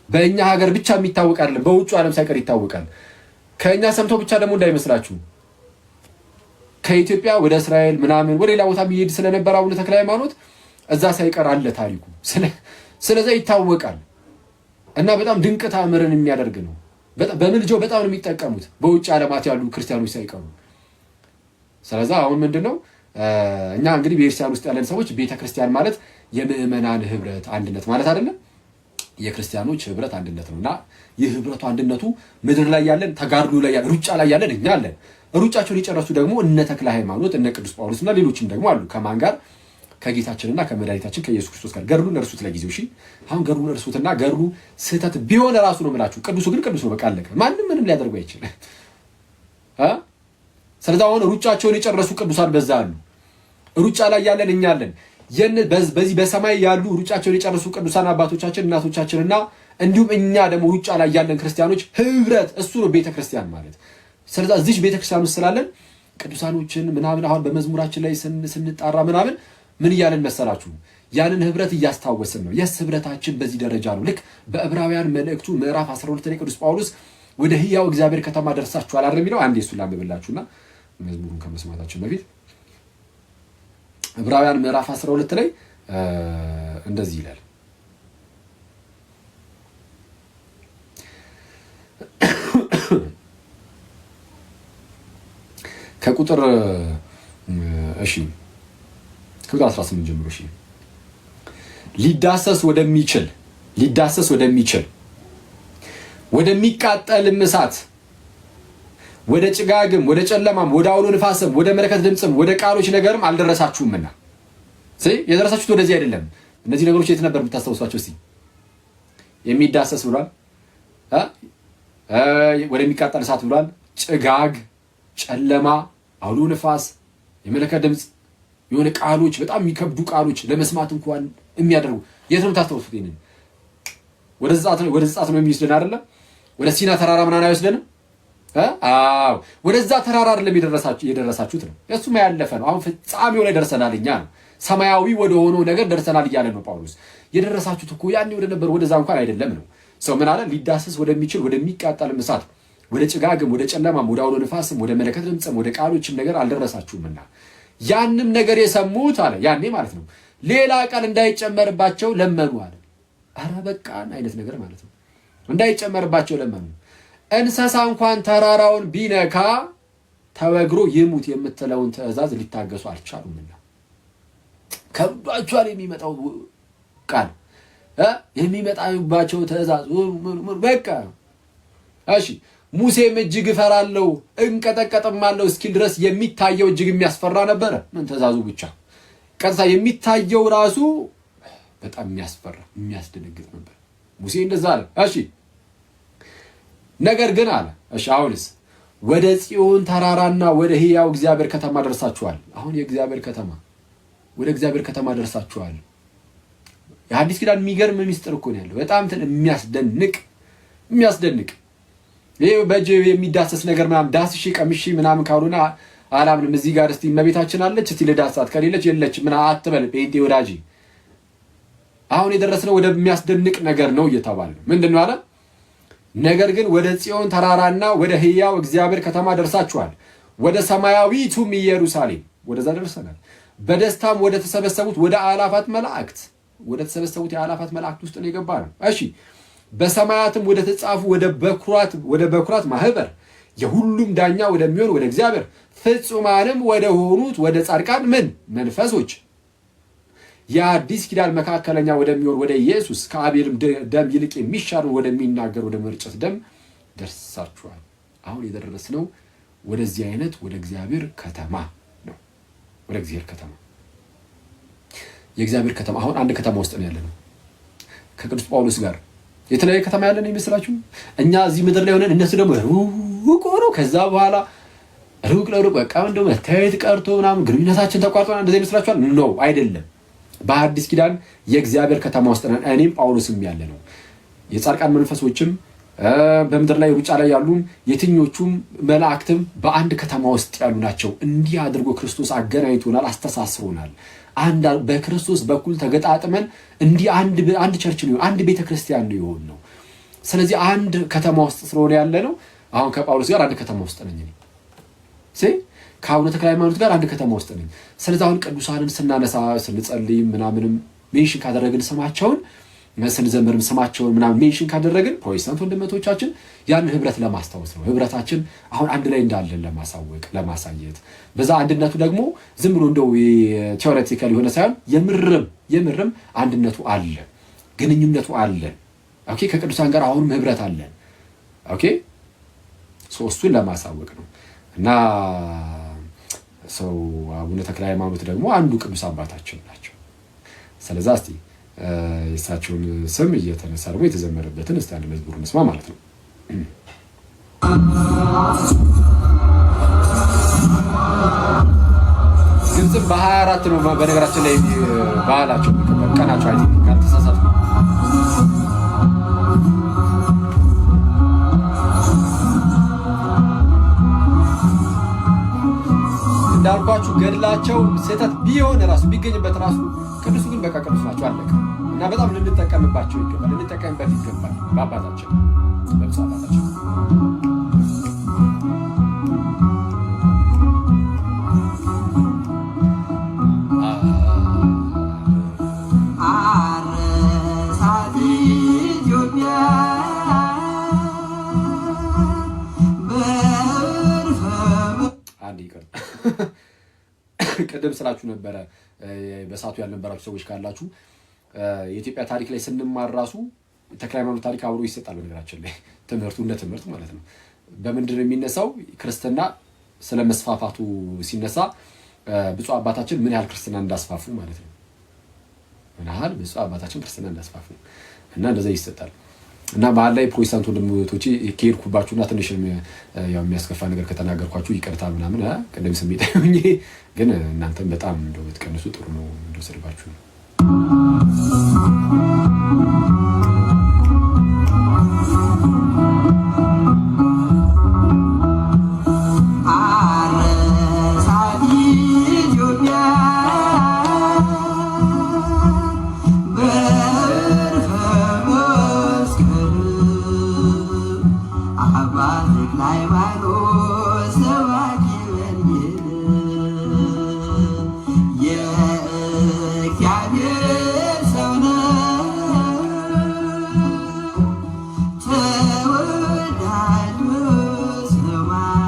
በእኛ ሀገር ብቻ የሚታወቅ አይደለም፣ በውጭ ዓለም ሳይቀር ይታወቃል። ከእኛ ሰምቶ ብቻ ደግሞ እንዳይመስላችሁ ከኢትዮጵያ ወደ እስራኤል ምናምን ወደ ሌላ ቦታ የሚሄድ ስለነበረ አቡነ ተክለ ሃይማኖት እዛ ሳይቀር አለ ታሪኩ። ስለዚህ ይታወቃል እና በጣም ድንቅ ተአምርን የሚያደርግ ነው። በምልጃው በጣም ነው የሚጠቀሙት በውጭ ዓለማት ያሉ ክርስቲያኖች ሳይቀሩ። ስለዚህ አሁን ምንድነው እኛ እንግዲህ በክርስቲያን ውስጥ ያለን ሰዎች ቤተክርስቲያን ማለት የምእመናን ህብረት አንድነት ማለት አይደለም፣ የክርስቲያኖች ህብረት አንድነት ነውና ይህ ህብረቱ አንድነቱ ምድር ላይ ያለን ተጋድሎ ላይ ያለን ሩጫ ላይ ያለን እኛ አለን። ሩጫቸውን የጨረሱ ደግሞ እነ ተክለ ሃይማኖት እነ ቅዱስ ጳውሎስና ሌሎችም ደግሞ አሉ። ከማን ጋር? ከጌታችንና ከመድኃኒታችን ከኢየሱስ ክርስቶስ ጋር። ገድሉን እርሱት ለጊዜው። እሺ አሁን ገድሉን እርሱትና ገድሉ ስህተት ቢሆን ራሱ ነው የምላችሁ። ቅዱሱ ግን ቅዱስ ነው፣ በቃ አለቀ። ማንም ምንም ሊያደርጉ አይችልም። ስለዚህ አሁን ሩጫቸውን የጨረሱ ቅዱሳን በዛ አሉ። ሩጫ ላይ ያለን እኛ አለን። በዚህ በሰማይ ያሉ ሩጫቸውን የጨረሱ ቅዱሳን አባቶቻችን እናቶቻችንና እንዲሁም እኛ ደግሞ ሩጫ ላይ ያለን ክርስቲያኖች ህብረት እሱ ነው ቤተክርስቲያን ማለት። ስለዚህ እዚህ ቤተክርስቲያን ውስጥ ስላለን ቅዱሳኖችን ምናምን አሁን በመዝሙራችን ላይ ስንጣራ ምናምን ምን እያለን መሰላችሁ? ያንን ህብረት እያስታወስን ነው። የስ ህብረታችን በዚህ ደረጃ ነው። ልክ በዕብራውያን መልእክቱ ምዕራፍ 12 ላይ ቅዱስ ጳውሎስ ወደ ህያው እግዚአብሔር ከተማ ደርሳችኋል አይደል የሚለው። አንዴ እሱን ላንብብላችሁና መዝሙሩን ከመስማታችን በፊት ዕብራውያን ምዕራፍ 12 ላይ እንደዚህ ይላል። ከቁጥር 18 ጀምሮ ሊዳሰስ ወደሚችል ወደሚቃጠልም እሳት ወደ ጭጋግም ወደ ጨለማም ወደ አውሎ ንፋስም ወደ መለከት ድምጽም ወደ ቃሎች ነገርም አልደረሳችሁምና። የደረሳችሁት ወደዚህ አይደለም። እነዚህ ነገሮች የት ነበር የምታስታውሷቸው? የሚዳሰስ ብሏል፣ ወደሚቃጠል እሳት ብሏል፣ ጭጋግ፣ ጨለማ፣ አውሎ ንፋስ፣ የመለከት ድምጽ፣ የሆነ ቃሎች፣ በጣም የሚከብዱ ቃሎች ለመስማት እንኳን የሚያደርጉ የት ነው የምታስታውሱት? ይሄንን ወደ ዘጻት ነው የሚወስደን አይደለም። ወደ ሲና ተራራ ምናምን አይወስደንም? አዎ ወደዛ ተራራ አይደለም የደረሳችሁት ነው። እሱማ ያለፈ ነው። አሁን ፍጻሜው ላይ ደርሰናል። እኛ ነው ሰማያዊ ወደ ሆነው ነገር ደርሰናል እያለ ነው ጳውሎስ። የደረሳችሁት እኮ ያኔ ወደ ነበር ወደዛ እንኳን አይደለም ነው። ሰው ምን አለ? ሊዳሰስ ወደሚችል ወደሚቃጠል እሳት፣ ወደ ጭጋግም፣ ወደ ጨለማም፣ ወደ አውሎ ነፋስም፣ ወደ መለከት ድምፅም፣ ወደ ቃሎችም ነገር አልደረሳችሁምና ያንም ነገር የሰሙት አለ ያኔ ማለት ነው ሌላ ቃል እንዳይጨመርባቸው ለመኑ አለ። ኧረ በቃን አይነት ነገር ማለት ነው። እንዳይጨመርባቸው ለመኑ። እንስሳ እንኳን ተራራውን ቢነካ ተወግሮ ይሙት የምትለውን ትእዛዝ ሊታገሱ አልቻሉምና ከብዷቸዋል። የሚመጣው ቃል የሚመጣባቸው ትእዛዝ በቃ እሺ። ሙሴም እጅግ እፈራለሁ እንቀጠቀጥማለሁ እስኪል ድረስ የሚታየው እጅግ የሚያስፈራ ነበረ። ምን ትእዛዙ ብቻ ቀጥታ የሚታየው ራሱ በጣም የሚያስፈራ የሚያስደነግጥ ነበር። ሙሴ እንደዛ አለ። እሺ ነገር ግን አለ እሺ አሁንስ ወደ ጽዮን ተራራና ወደ ሕያው እግዚአብሔር ከተማ ደርሳችኋል። አሁን የእግዚአብሔር ከተማ ወደ እግዚአብሔር ከተማ ደርሳችኋል። የሐዲስ ኪዳን የሚገርም ሚስጥር እኮ ነው ያለው። በጣም የሚያስደንቅ ይሄ በእጅ የሚዳሰስ ነገር ምናምን ዳስሺ ቀምሺ ምናምን ካልሆነ አላምንም። እዚህ ጋር እስቲ እመቤታችን አለች እስቲ ልዳሳት ከሌለች የለች ምን አትበል ጴንጤ ወዳጂ። አሁን የደረስነው ወደሚያስደንቅ ነገር ነው እየተባለ ነው። ምንድነው አለ? ነገር ግን ወደ ጽዮን ተራራና ወደ ሕያው እግዚአብሔር ከተማ ደርሳችኋል፣ ወደ ሰማያዊቱም ኢየሩሳሌም ወደዛ ደርሰናል። በደስታም ወደ ተሰበሰቡት ወደ አላፋት መላእክት ወደ ተሰበሰቡት የአላፋት መላእክት ውስጥ ነው የገባ ነው። እሺ በሰማያትም ወደ ተጻፉ ወደ በኩራት ማህበር የሁሉም ዳኛ ወደሚሆን ወደ እግዚአብሔር ፍጹማንም ወደ ሆኑት ወደ ጻድቃን ምን መንፈሶች የአዲስ ኪዳን መካከለኛ ወደሚሆን ወደ ኢየሱስ ከአቤልም ደም ይልቅ የሚሻር ወደሚናገር ወደ መርጨት ደም ደርሳችኋል። አሁን የደረስነው ወደዚህ አይነት ወደ እግዚአብሔር ከተማ ነው። ወደ እግዚአብሔር ከተማ የእግዚአብሔር ከተማ አሁን አንድ ከተማ ውስጥ ነው ያለነው ከቅዱስ ጳውሎስ ጋር። የተለያየ ከተማ ያለን ይመስላችሁ? እኛ እዚህ ምድር ላይ ሆነን እነሱ ደግሞ ሩቅ ሆነው ከዛ በኋላ ሩቅ ለሩቅ በቃ እንደው መታየት ቀርቶ ምናምን ግንኙነታችን ተቋርጧል። እንደዚህ ይመስላችኋል? ነው አይደለም። በአዲስ ኪዳን የእግዚአብሔር ከተማ ውስጥ ነን። እኔም ጳውሎስም ያለ ነው። የጻድቃን መንፈሶችም በምድር ላይ ሩጫ ላይ ያሉ የትኞቹም መላእክትም በአንድ ከተማ ውስጥ ያሉ ናቸው። እንዲህ አድርጎ ክርስቶስ አገናኝቶናል፣ አስተሳስሮናል። በክርስቶስ በኩል ተገጣጥመን እንዲህ አንድ ቸርች ነው፣ አንድ ቤተክርስቲያን ነው የሆን ነው። ስለዚህ አንድ ከተማ ውስጥ ስለሆነ ያለ ነው። አሁን ከጳውሎስ ጋር አንድ ከተማ ውስጥ ነኝ እኔ ከአቡነ ተክለ ሃይማኖት ጋር አንድ ከተማ ውስጥ ነኝ። ስለዚህ አሁን ቅዱሳንን ስናነሳ ስንጸልይ ምናምንም ሜንሽን ካደረግን ስማቸውን ስንዘምርም ስማቸውን ምናምን ሜንሽን ካደረግን ፕሮቴስታንት ወንድሞቻችን ያንን ህብረት ለማስታወስ ነው። ህብረታችን አሁን አንድ ላይ እንዳለን ለማሳወቅ ለማሳየት፣ በዛ አንድነቱ ደግሞ ዝም ብሎ እንደው ቲዮሬቲካል የሆነ ሳይሆን የምርም አንድነቱ አለ፣ ግንኙነቱ አለ። ኦኬ ከቅዱሳን ጋር አሁንም ህብረት አለን። ኦኬ እሱን ለማሳወቅ ነው። እና ሰው አቡነ ተክለ ሃይማኖት ደግሞ አንዱ ቅዱስ አባታችን ናቸው። ስለዚህ እስቲ የእሳቸውን ስም እየተነሳ ደግሞ የተዘመረበትን እስቲ አንድ መዝሙር እንስማ ማለት ነው። ግብፅም በ24 ነው በነገራችን ላይ ባህላቸው ቀናቸው አይደል ካልተሳሳትኩ እንዳልኳችሁ ገድላቸው ስህተት ቢሆን ራሱ ቢገኝበት ራሱ ቅዱሱ ግን በቃ ቅዱስ ናቸው አለቀ። እና በጣም ልንጠቀምባቸው ይገባል፣ ልንጠቀምበት ይገባል። በአባታችን በብፁዕ አባታችን ቅድም ስላችሁ ነበረ በሳቱ ያልነበራችሁ ሰዎች ካላችሁ የኢትዮጵያ ታሪክ ላይ ስንማር ራሱ ተክለ ሃይማኖት ታሪክ አብሮ ይሰጣል። በነገራችን ላይ ትምህርቱ እንደ ትምህርት ማለት ነው። በምንድን ነው የሚነሳው? ክርስትና ስለመስፋፋቱ ሲነሳ ብፁዕ አባታችን ምን ያህል ክርስትና እንዳስፋፉ ማለት ነው። ምን ያህል ብፁዕ አባታችን ክርስትና እንዳስፋፉ እና እንደዛ ይሰጣል። እና መሀል ላይ ፕሮቴስታንት ወንድሞቼ ከሄድኩባችሁና ትንሽ ያው የሚያስከፋ ነገር ከተናገርኳችሁ ይቅርታ ምናምን ቅድም ስሜት ሆኜ፣ ግን እናንተም በጣም እንደው ብትቀንሱ ጥሩ ነው። እንደው ስልባችሁ ነው። አባ ተክለ ሃይማኖት ሰባኪ ወንጌል የእግዚአብሔር ሰው ነው ተወዳጅ በሰማይ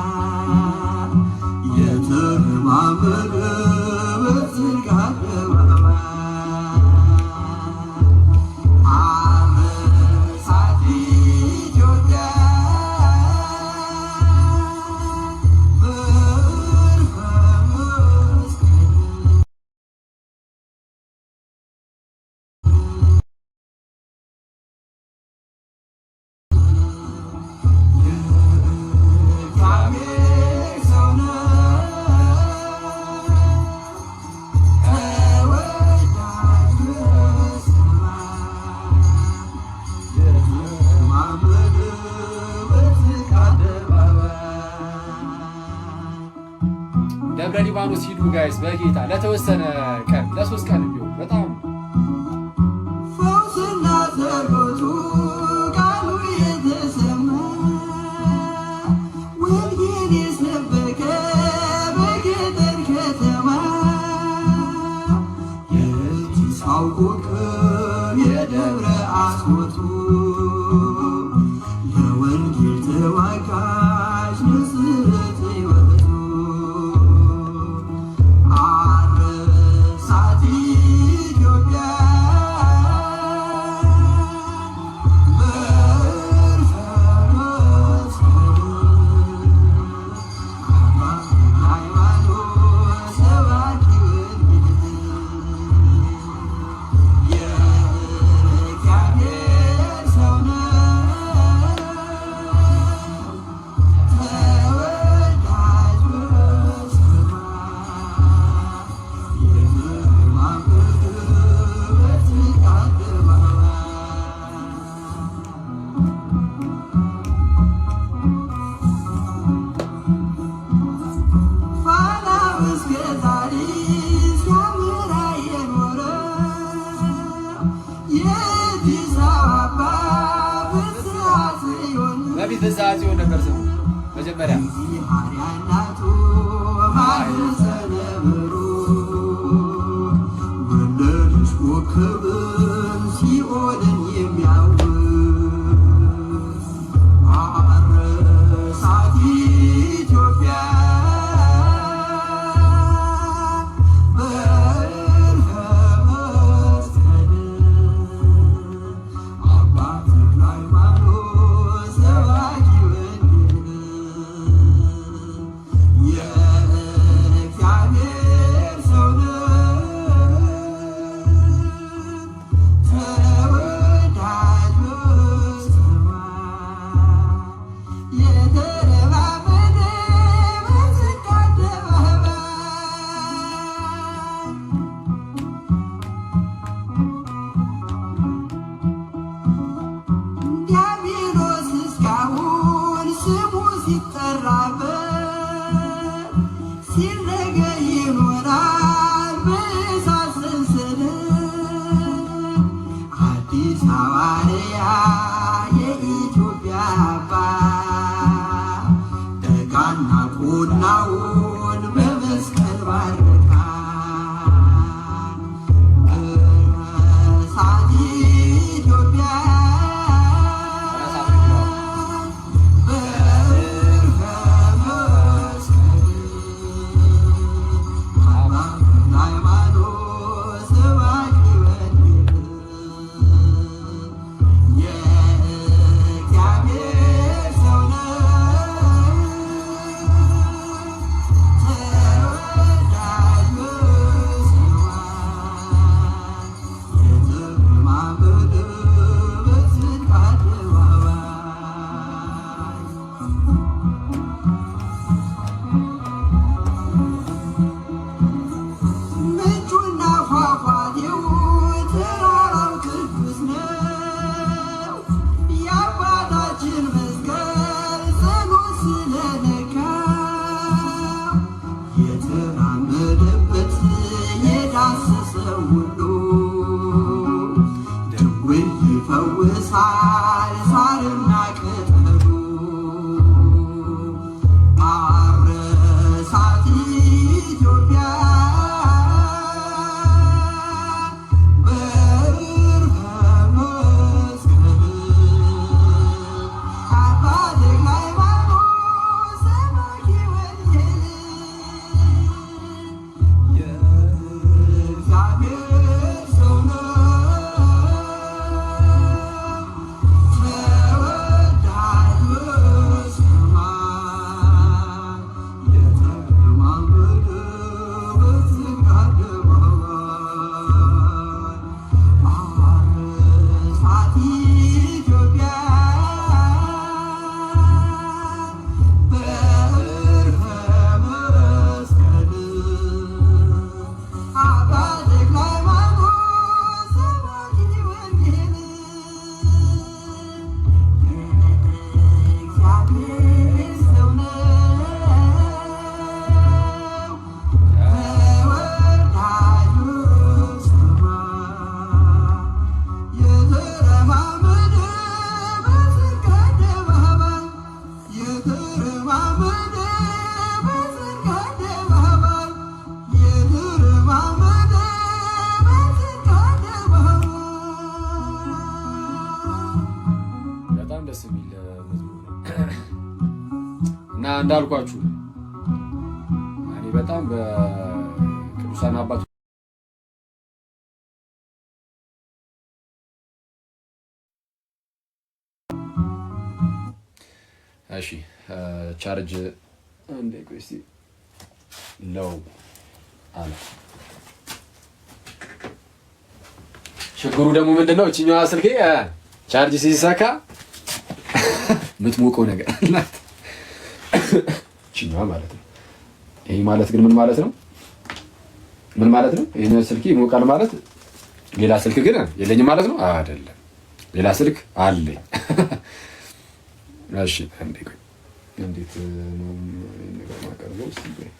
የተለማመደ በጽድቅ አደባባይ ደብረ ሊባኖስ ሂዱ ጋይስ፣ በጌታ ለተወሰነ ቀን ለ3 ቀን ቢሆን በጣም ፈውስና ጸሎቱ ቃሉ የተሰማ ወንጌል የሰበከ በገጠር ከተማ የቲሳው ኮከብ የደብረ አስቦቱ ለወንጌል ተዋጋች ንጽሕት ሕይወቱ በፊት ፍስሐ ጽዮን ነበር ስሙ መጀመሪያ የተረማመደ በጽድቅ አደባባይ የተረማመደ በጽድቅ አደባባይ። በጣም ደስ የሚል መዝሙር እና እንዳልኳችሁ እኔ በጣም በቅዱሳን አባቶች እሺ ቻርጅ አንዴ ቆይ እስኪ ለው አለ። ችግሩ ደግሞ ምንድነው? እቺኛዋ ስልኬ ቻርጅ ሲሰካ የምትሞቀው ነገር አላት። እቺኛዋ ማለት ነው። ይሄ ማለት ግን ምን ማለት ነው? ምን ማለት ነው? ይሄን ስልኬ ይሞቃል ማለት ሌላ ስልክ ግን የለኝም ማለት ነው? አይደለም፣ ሌላ ስልክ አለኝ። እሺ አንዴ ቆይ እንዴት ነው ነገር ማቀርበው? እስቲ ቆይ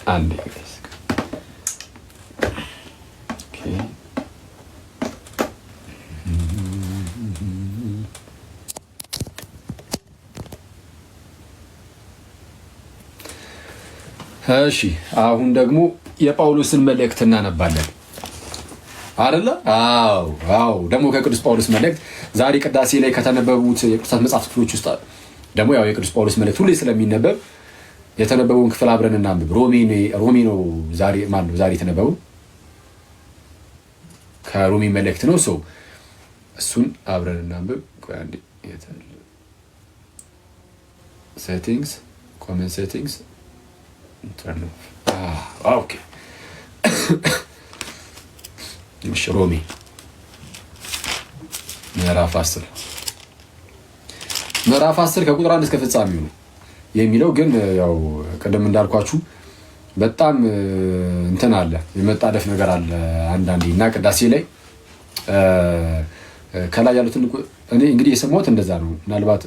አንዴ ጋይስ ኦኬ እሺ አሁን ደግሞ የጳውሎስን መልእክት እናነባለን አይደለ? አዎ ደግሞ ከቅዱስ ጳውሎስ መልእክት ዛሬ ቅዳሴ ላይ ከተነበቡት የቅዱሳት መጽሐፍ ክፍሎች ውስጥ ደግሞ ያው የቅዱስ ጳውሎስ መልእክት ሁሌ ስለሚነበብ የተነበበውን ክፍል አብረን እናንብብ። ሮሜ ነው ዛሬ ዛሬ የተነበበው ከሮሜ መልእክት ነው። ሰው እሱን አብረን እናንብብ። ቆይ አንዴ ሴቲንግስ ኮመን ሴቲንግስ ኢንተርኔት ኦኬ ሮሜ ምዕራፍ 10 ከቁጥር 1 እስከ ፍጻሜው ነው የሚለው። ግን ያው ቀደም እንዳልኳችሁ በጣም እንትን አለ፣ የመጣደፍ ነገር አለ አንዳንዴ እና ቅዳሴ ላይ ከላይ ያሉትን እኔ እንግዲህ የሰማሁት እንደዛ ነው። ምናልባት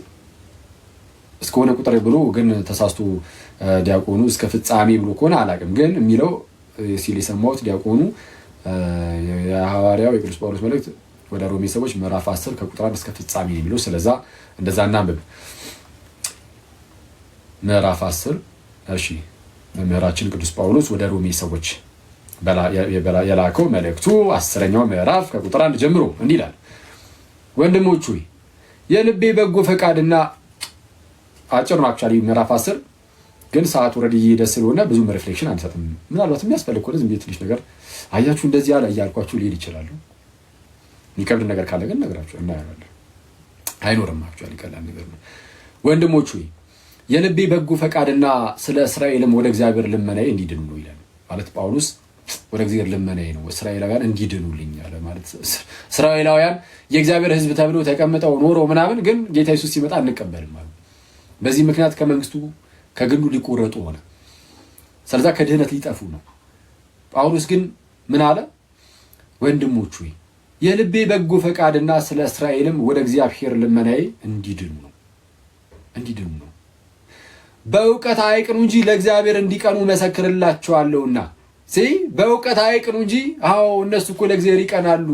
እስከሆነ ቁጥር ብሎ ግን ተሳስቶ ዲያቆኑ እስከ ፍጻሜ ብሎ ከሆነ አላውቅም። ግን የሚለው ሲል የሰማሁት ዲያቆኑ የሐዋርያው የቅዱስ ጳውሎስ መልእክት ወደ ሮሜ ሰዎች ምዕራፍ 10 ከቁጥር 1 እስከ ፍጻሜ ነው የሚለው። ስለዛ እንደዛ እናንብብ። ምዕራፍ 10 እሺ። መምህራችን ቅዱስ ጳውሎስ ወደ ሮሜ ሰዎች የላከው መልእክቱ 10ኛው ምዕራፍ ከቁጥር 1 ጀምሮ እንዲህ ይላል። ወንድሞች ሆይ የልቤ በጎ ፈቃድና አጭር ነው። አክቹዋሊ ምዕራፍ 10 ግን ሰዓት ወረድ እየሄደ ስለሆነ ብዙም ሪፍሌክሽን አንሰጥም። ምናልባት የሚያስፈልግ ከሆነ ዝም ብዬ ትንሽ ነገር አያችሁ እንደዚህ ያለ እያልኳችሁ ሊሄድ ይችላሉ። የሚከብድ ነገር ካለ ግን ነገራችሁ እናያለን። አይኖርም አክቹዋሊ ቀላል ነገር ነው። ወንድሞች ሆይ የልቤ በጎ ፈቃድና ስለ እስራኤልም ወደ እግዚአብሔር ልመናዬ እንዲድኑ ነው ይላል። ማለት ጳውሎስ ወደ እግዚአብሔር ልመናዬ ነው እስራኤላውያን እንዲድኑልኝ አለ። ማለት እስራኤላውያን የእግዚአብሔር ሕዝብ ተብሎ ተቀምጠው ኖሮ ምናምን ግን ጌታ ኢየሱስ ሲመጣ አንቀበልም ማለት። በዚህ ምክንያት ከመንግስቱ ከግንዱ ሊቆረጡ ሆነ። ስለዛ ከድህነት ሊጠፉ ነው። ጳውሎስ ግን ምን አለ? ወንድሞች ሆይ የልቤ በጎ ፈቃድና ስለ እስራኤልም ወደ እግዚአብሔር ልመናዬ እንዲድኑ ነው። በእውቀት አይቅኑ እንጂ ለእግዚአብሔር እንዲቀኑ መሰክርላቸዋለሁና። በእውቀት አይቅኑ እንጂ እነሱ እኮ ለእግዚአብሔር ይቀናሉ።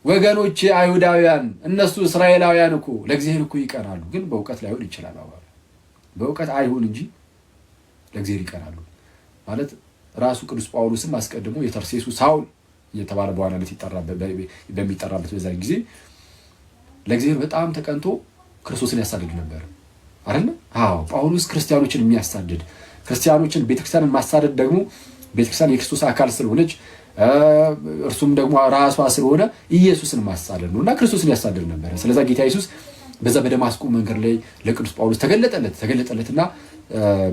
ወገኖች አይሁዳውያን፣ እነሱ እስራኤላውያን እኮ ለእግዚአብሔር እኮ ይቀናሉ። ግን በእውቀት ላይሆን ይችላል። በእውቀት አይሆን እንጂ ለእግዚአብሔር ይቀናሉ ማለት ራሱ ቅዱስ ጳውሎስም አስቀድሞ የተርሴሱ ሳውል እየተባለ በዋናነት በሚጠራበት በዛ ጊዜ ለእግዚአብሔር በጣም ተቀንቶ ክርስቶስን ያሳድድ ነበር አይደል? ጳውሎስ ክርስቲያኖችን የሚያሳድድ ክርስቲያኖችን ቤተክርስቲያንን ማሳደድ ደግሞ ቤተክርስቲያን የክርስቶስ አካል ስለሆነች እርሱም ደግሞ ራሷ ስለሆነ ኢየሱስን ማሳደድ ነውና ክርስቶስን ያሳድድ ነበር። ስለዛ ጌታ ኢየሱስ በዛ በደማስቆ መንገድ ላይ ለቅዱስ ጳውሎስ ተገለጠለትና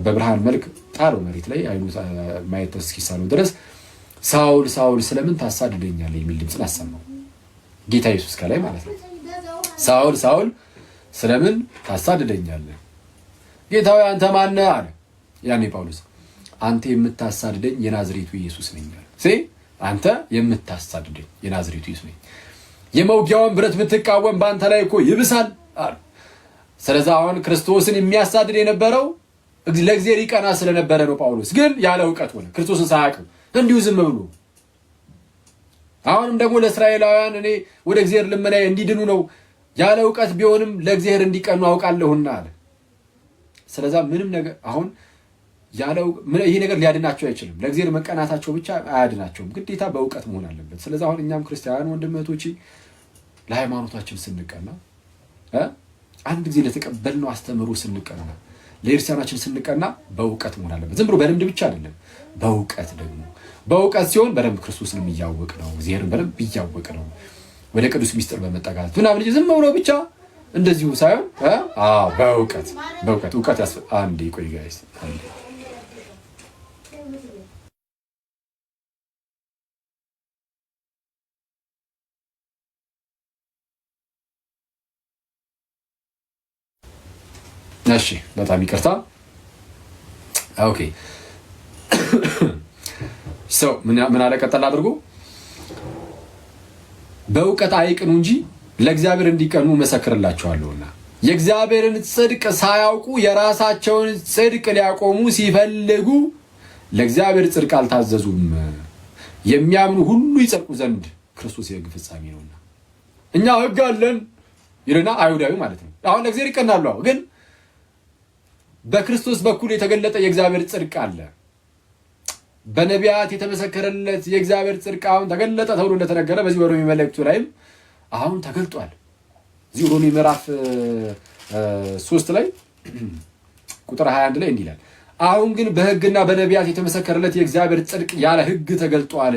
በብርሃን መልክ ጣለው መሬት ላይ አይኑ ማየት እስኪሳነው ድረስ ሳውል ሳውል ስለምን ታሳድደኛለህ የሚል ድምፅን አሰማው። ጌታ ኢየሱስ ከላይ ማለት ነው። ሳውል ሳውል ስለምን ታሳድደኛለህ? ጌታዬ አንተ ማን ነህ አለ። ያኔ ጳውሎስ አንተ የምታሳድደኝ የናዝሬቱ ኢየሱስ ነኝ አለ። አንተ የምታሳድደኝ የናዝሬቱ ኢየሱስ ነኝ። የመውጊያውን ብረት ብትቃወም በአንተ ላይ እኮ ይብሳል አለ። ስለዚህ አሁን ክርስቶስን የሚያሳድድ የነበረው ለእግዚአብሔር ይቀና ስለነበረ ነው። ጳውሎስ ግን ያለ እውቀት ሆነ። ክርስቶስን ሳያውቅ እንዲሁ ዝም ብሎ አሁንም ደግሞ ለእስራኤላውያን እኔ ወደ እግዚአብሔር ልመናዬ እንዲድኑ ነው፣ ያለ እውቀት ቢሆንም ለእግዚአብሔር እንዲቀኑ አውቃለሁና አለ። ስለዛ ምንም ነገር አሁን ያለው ይሄ ነገር ሊያድናቸው አይችልም። ለእግዚአብሔር መቀናታቸው ብቻ አያድናቸውም፣ ግዴታ በእውቀት መሆን አለበት። ስለዚህ አሁን እኛም ክርስቲያውያን ወንድም እህቶቼ ለሃይማኖታችን ስንቀና አንድ ጊዜ ለተቀበልነው አስተምህሮ ስንቀና ለክርስቲያናችን ስንቀና በእውቀት መሆን አለበት። ዝም ብሎ በልምድ ብቻ አይደለም፣ በእውቀት ደግሞ በእውቀት ሲሆን በደንብ ክርስቶስንም እያወቅ ነው፣ እግዚአብሔርን በደንብ እያወቅ ነው፣ ወደ ቅዱስ ሚስጥር በመጠጋት ምናምን እንጂ ዝም ብሎ ብቻ እንደዚሁ ሳይሆን በእውቀት እውቀት አንዴ ቆይ ጋይስ አንዴ እሺ በጣም ይቅርታ። ኦኬ ሰው ምን አለ ቀጠል አድርጎ በእውቀት አይቅኑ እንጂ ለእግዚአብሔር እንዲቀኑ መሰክርላቸዋለሁና የእግዚአብሔርን ጽድቅ ሳያውቁ የራሳቸውን ጽድቅ ሊያቆሙ ሲፈልጉ ለእግዚአብሔር ጽድቅ አልታዘዙም። የሚያምኑ ሁሉ ይጸድቁ ዘንድ ክርስቶስ የሕግ ፍጻሜ ነውና። እኛ ሕግ አለን ይልና አይሁዳዊ ማለት ነው። አሁን ለእግዚአብሔር ይቀናሉ፣ ግን በክርስቶስ በኩል የተገለጠ የእግዚአብሔር ጽድቅ አለ። በነቢያት የተመሰከረለት የእግዚአብሔር ጽድቅ አሁን ተገለጠ ተብሎ እንደተነገረ በዚህ በሮሜ መልእክቱ ላይም አሁን ተገልጧል። እዚህ ሮሜ ምዕራፍ 3 ላይ ቁጥር 21 ላይ እንዲህ ይላል፣ አሁን ግን በሕግና በነቢያት የተመሰከረለት የእግዚአብሔር ጽድቅ ያለ ሕግ ተገልጧል።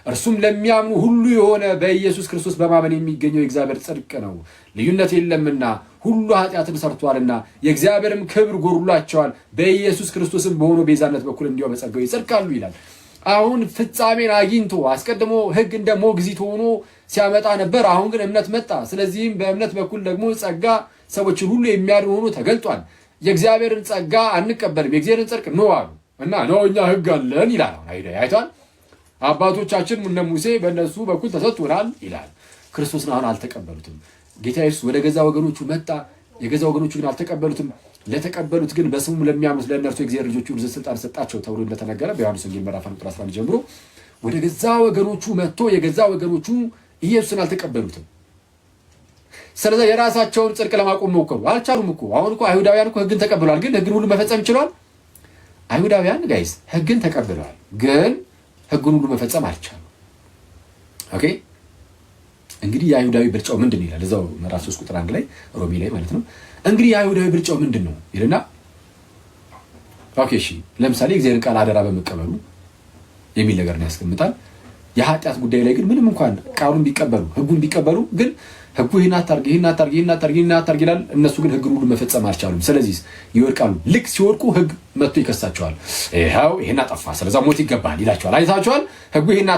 እርሱም ለሚያምኑ ሁሉ የሆነ በኢየሱስ ክርስቶስ በማመን የሚገኘው የእግዚአብሔር ጽድቅ ነው። ልዩነት የለምና ሁሉ ኃጢአትን ሰርቷልና የእግዚአብሔርም ክብር ጎድሏቸዋል። በኢየሱስ ክርስቶስም በሆነ ቤዛነት በኩል እንዲያው በጸጋው ይጸድቃሉ ይላል። አሁን ፍጻሜን አግኝቶ አስቀድሞ ሕግ እንደ ሞግዚት ሆኖ ሲያመጣ ነበር። አሁን ግን እምነት መጣ። ስለዚህም በእምነት በኩል ደግሞ ጸጋ ሰዎችን ሁሉ የሚያድን ሆኖ ተገልጧል። የእግዚአብሔርን ጸጋ አንቀበልም፣ የእግዚአብሔርን ጽድቅ ነው አሉ እና ነው እኛ ሕግ አለን ይላል። አይቷል። አባቶቻችን እነ ሙሴ በእነሱ በኩል ተሰጥቶናል ይላል። ክርስቶስን አሁን አልተቀበሉትም። ጌታ ኢየሱስ ወደ ገዛ ወገኖቹ መጣ፣ የገዛ ወገኖቹ ግን አልተቀበሉትም። ለተቀበሉት ግን በስሙ ለሚያምኑት ለእነርሱ የእግዚአብሔር ልጆች ይሁኑ ዘንድ ስልጣን ሰጣቸው ተብሎ እንደተነገረ በዮሐንስ ወንጌል ምዕራፍ 1 ቁጥር 11 ጀምሮ ወደ ገዛ ወገኖቹ መጥቶ የገዛ ወገኖቹ ኢየሱስን አልተቀበሉትም። ስለዚህ የራሳቸውን ጽድቅ ለማቆም ሞከሩ፣ አልቻሉም እኮ። አሁን እኮ አይሁዳውያን እኮ ሕግን ተቀብለዋል፣ ግን ሕግን ሁሉ መፈጸም ይችላል። አይሁዳውያን ጋይስ ሕግን ተቀብለዋል፣ ግን ሕግን ሁሉ መፈጸም አልቻሉም። ኦኬ እንግዲህ የአይሁዳዊ ብልጫው ምንድን ይላል? እዛው ምዕራፍ 3 ቁጥር 1 ላይ ሮሜ ላይ ማለት ነው። እንግዲህ የአይሁዳዊ ብልጫው ምንድን ነው ይልና ኦኬ እሺ፣ ለምሳሌ እግዚአብሔርን ቃል አደራ በመቀበሉ የሚል ነገር ነው ያስቀምጣል። የኃጢአት ጉዳይ ላይ ግን ምንም እንኳን ቃሉን ቢቀበሉ ሕጉን ቢቀበሉ ግን ሕጉ ይህን አታርግ ይላል። እነሱ ግን ሕግን ሁሉ መፈጸም አልቻሉም። ስለዚህ ይወድቃሉ። ልክ ሲወድቁ ሕግ መጥቶ ይከሳቸዋል። ይኸው ይህን አጠፋ፣ ስለዛ ሞት ይገባል ይላቸዋል። አይታቸዋል። ሕጉ ይህን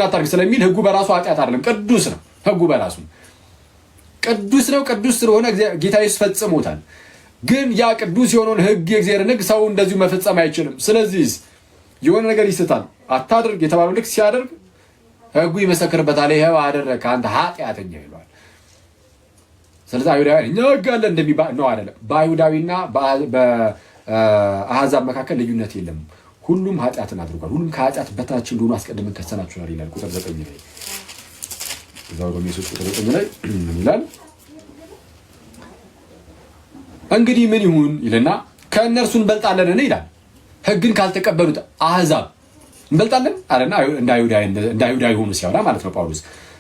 አታርግ ስለሚል ሕጉ በራሱ ኃጢአት አይደለም፣ ቅዱስ ነው። ሕጉ በራሱ ቅዱስ ነው። ቅዱስ ስለሆነ ጌታ ኢየሱስ ፈጽሞታል። ግን ያ ቅዱስ የሆነውን ሕግ የእግዚአብሔርን ሕግ ሰው እንደዚሁ መፈጸም አይችልም። ስለዚህ የሆነ ነገር ይስታል። አታድርግ የተባለው ልክ ሲያደርግ ሕጉ ይመሰክርበታል። ይኸው አደረግክ አንተ ኃጢአተኛ ይሏል። ስለዚህ አይሁዳውያን እኛ ሕግ አለን እንደሚባል ነው አይደለም። በአይሁዳዊና በአሕዛብ መካከል ልዩነት የለም። ሁሉም ኃጢአትን አድርጓል። ሁሉም ከኃጢአት በታች እንደሆኑ አስቀድመን ከሰናችኋል ይላል ቁጥር 9 ላይ። እዛው ሮሜ 3 ቁጥር 9 ላይ ምን ይላል? እንግዲህ ምን ይሁን ይልና ከእነርሱ እንበልጣለን ይላል። ሕግን ካልተቀበሉት አሕዛብ እንበልጣለን አለና እንደ አይሁዳዊ ሆኑ ሲያወራ ማለት ነው ጳውሎስ።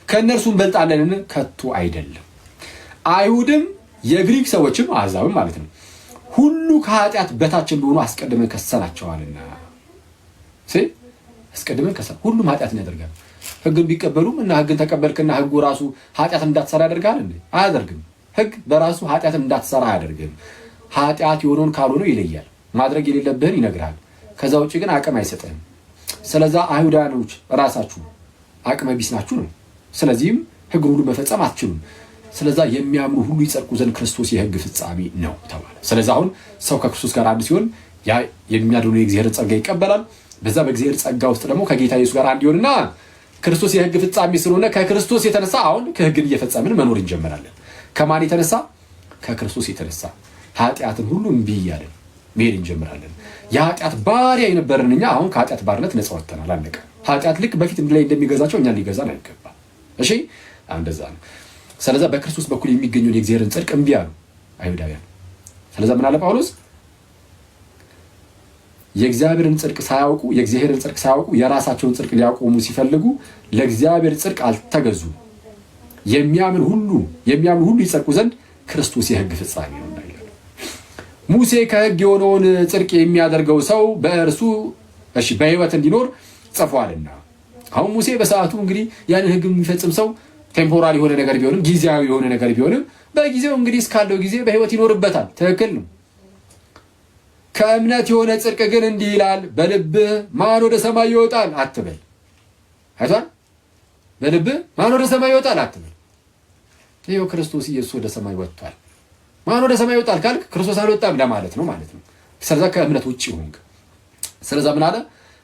ከእነርሱ እንበልጣለን ከቶ አይደለም። አይሁድም የግሪክ ሰዎችም አሕዛብም ማለት ነው ሁሉ ከኃጢአት በታች እንደሆኑ አስቀድመን ከሰናቸዋልና። አስቀድመን ከሰና ሁሉም ኃጢአትን ያደርጋል። ሕግን ቢቀበሉም እና ሕግን ተቀበልክና ሕጉ ራሱ ኃጢአትን እንዳትሰራ ያደርጋል እንዴ? አያደርግም። ሕግ በራሱ ኃጢአትን እንዳትሰራ አያደርግም። ኃጢአት የሆነውን ካልሆነው ይለያል። ማድረግ የሌለብህን ይነግርሃል። ከዛ ውጭ ግን አቅም አይሰጥህም። ስለዛ አይሁዳኖች ራሳችሁ አቅመ ቢስ ናችሁ ነው። ስለዚህም ሕግን ሁሉ መፈጸም አትችሉም። ስለዛ የሚያምኑ ሁሉ ይጸድቁ ዘንድ ክርስቶስ የሕግ ፍጻሜ ነው ተባለ። ስለዚህ አሁን ሰው ከክርስቶስ ጋር አንድ ሲሆን ያ የሚያድኑ የእግዚአብሔር ጸጋ ይቀበላል። በዛ በእግዚአብሔር ጸጋ ውስጥ ደግሞ ከጌታ ኢየሱስ ጋር አንድ ይሆንና ክርስቶስ የሕግ ፍጻሜ ስለሆነ ከክርስቶስ የተነሳ አሁን ከሕግን እየፈጸምን መኖር እንጀምራለን። ከማን የተነሳ? ከክርስቶስ የተነሳ ኃጢአትን ሁሉ እምቢ እያለን መሄድ እንጀምራለን። የኃጢአት ባሪያ የነበርን እኛ አሁን ከኃጢአት ባርነት ነፃ ወጥተናል። አለቀ። ኃጢአት ልክ በፊት ላይ እንደሚገዛቸው እኛን ሊገዛን አይገባም። እሺ እንደዛ ነው። ስለዛ በክርስቶስ በኩል የሚገኘውን የእግዚአብሔርን ጽድቅ እምቢ አሉ አይሁዳውያን። ስለዛ ምን አለ ጳውሎስ? የእግዚአብሔርን ጽድቅ ሳያውቁ የእግዚአብሔርን ጽድቅ ሳያውቁ የራሳቸውን ጽድቅ ሊያቆሙ ሲፈልጉ ለእግዚአብሔር ጽድቅ አልተገዙም። የሚያምን ሁሉ ይጸድቁ ዘንድ ክርስቶስ የሕግ ፍጻሜ ነው እንዳይላል። ሙሴ ከሕግ የሆነውን ጽድቅ የሚያደርገው ሰው በእርሱ በሕይወት እንዲኖር ጽፏልና። አሁን ሙሴ በሰዓቱ እንግዲህ ያንን ሕግ የሚፈጽም ሰው ቴምፖራሪ የሆነ ነገር ቢሆንም ጊዜያዊ የሆነ ነገር ቢሆንም በጊዜው እንግዲህ እስካለው ጊዜ በሕይወት ይኖርበታል። ትክክል ነው። ከእምነት የሆነ ጽድቅ ግን እንዲህ ይላል፣ በልብህ ማን ወደ ሰማይ ይወጣል አትበል። አይቷል። በልብህ ማን ወደ ሰማይ ይወጣል አትበል። ይኸው ክርስቶስ ኢየሱስ ወደ ሰማይ ወጥቷል። ማን ወደ ሰማይ ይወጣል ካልክ ክርስቶስ አልወጣም ለማለት ነው ማለት ነው። ስለዛ ከእምነት ውጭ ሆንክ። ስለዛ ምን አለ?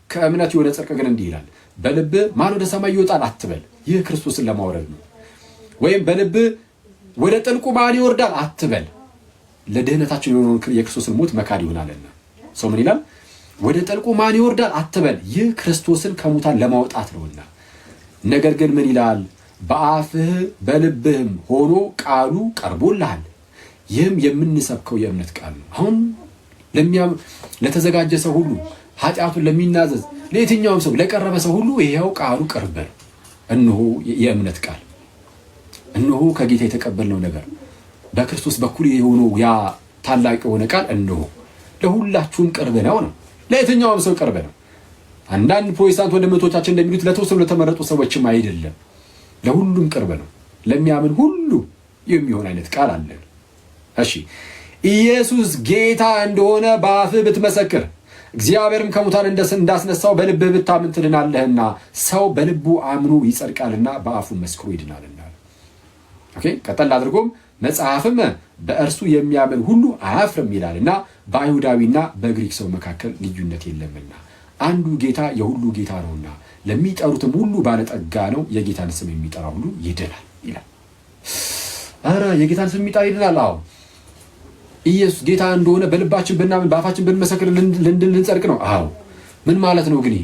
ከእምነት የሆነ ጽድቅ ግን እንዲህ ይላል፣ በልብህ ማን ወደ ሰማይ ይወጣል አትበል። ይህ ክርስቶስን ለማውረድ ነው። ወይም በልብህ ወደ ጥልቁ ማን ይወርዳል አትበል። ለድህነታቸው የሆነውን የክርስቶስን ሞት መካድ ይሆናልና። ሰው ምን ይላል? ወደ ጥልቁ ማን ይወርዳል አትበል። ይህ ክርስቶስን ከሙታን ለማውጣት ነውና። ነገር ግን ምን ይላል? በአፍህ በልብህም ሆኖ ቃሉ ቀርቦልሃል። ይህም የምንሰብከው የእምነት ቃል ነው። አሁን ለተዘጋጀ ሰው ሁሉ፣ ኃጢአቱን ለሚናዘዝ ለየትኛውም ሰው ለቀረበ ሰው ሁሉ ይሄው ቃሉ ቅርብ ነው። እነሆ የእምነት ቃል፣ እነሆ ከጌታ የተቀበልነው ነገር በክርስቶስ በኩል የሆነው ያ ታላቅ የሆነ ቃል እነሆ ለሁላችሁም ቅርብ ነው። ለየትኛውም ሰው ቅርብ ነው። አንዳንድ ፕሮቴስታንት ወንድሞቻችን እንደሚሉት ለተወሰኑ ለተመረጡ ሰዎችም አይደለም፣ ለሁሉም ቅርብ ነው። ለሚያምን ሁሉ የሚሆን አይነት ቃል አለን። እሺ ኢየሱስ ጌታ እንደሆነ በአፍህ ብትመሰክር እግዚአብሔርም ከሙታን እንዳስነሳው በልብህ ብታምን ትድናለህና። ሰው በልቡ አምኖ ይጸድቃልና በአፉ መስክሮ ይድናልና። ኦኬ ቀጠል አድርጎም መጽሐፍም በእርሱ የሚያምን ሁሉ አያፍርም ይላልና በአይሁዳዊና በግሪክ ሰው መካከል ልዩነት የለምና አንዱ ጌታ የሁሉ ጌታ ነውና ለሚጠሩትም ሁሉ ባለጠጋ ነው። የጌታን ስም የሚጠራ ሁሉ ይድናል ይላል። ኧረ የጌታን ስም የሚጠራ ይድናል። አዎ ኢየሱስ ጌታ እንደሆነ በልባችን ብናምን በአፋችን ብንመሰክር ልንጸድቅ ነው። አዎ ምን ማለት ነው ግን?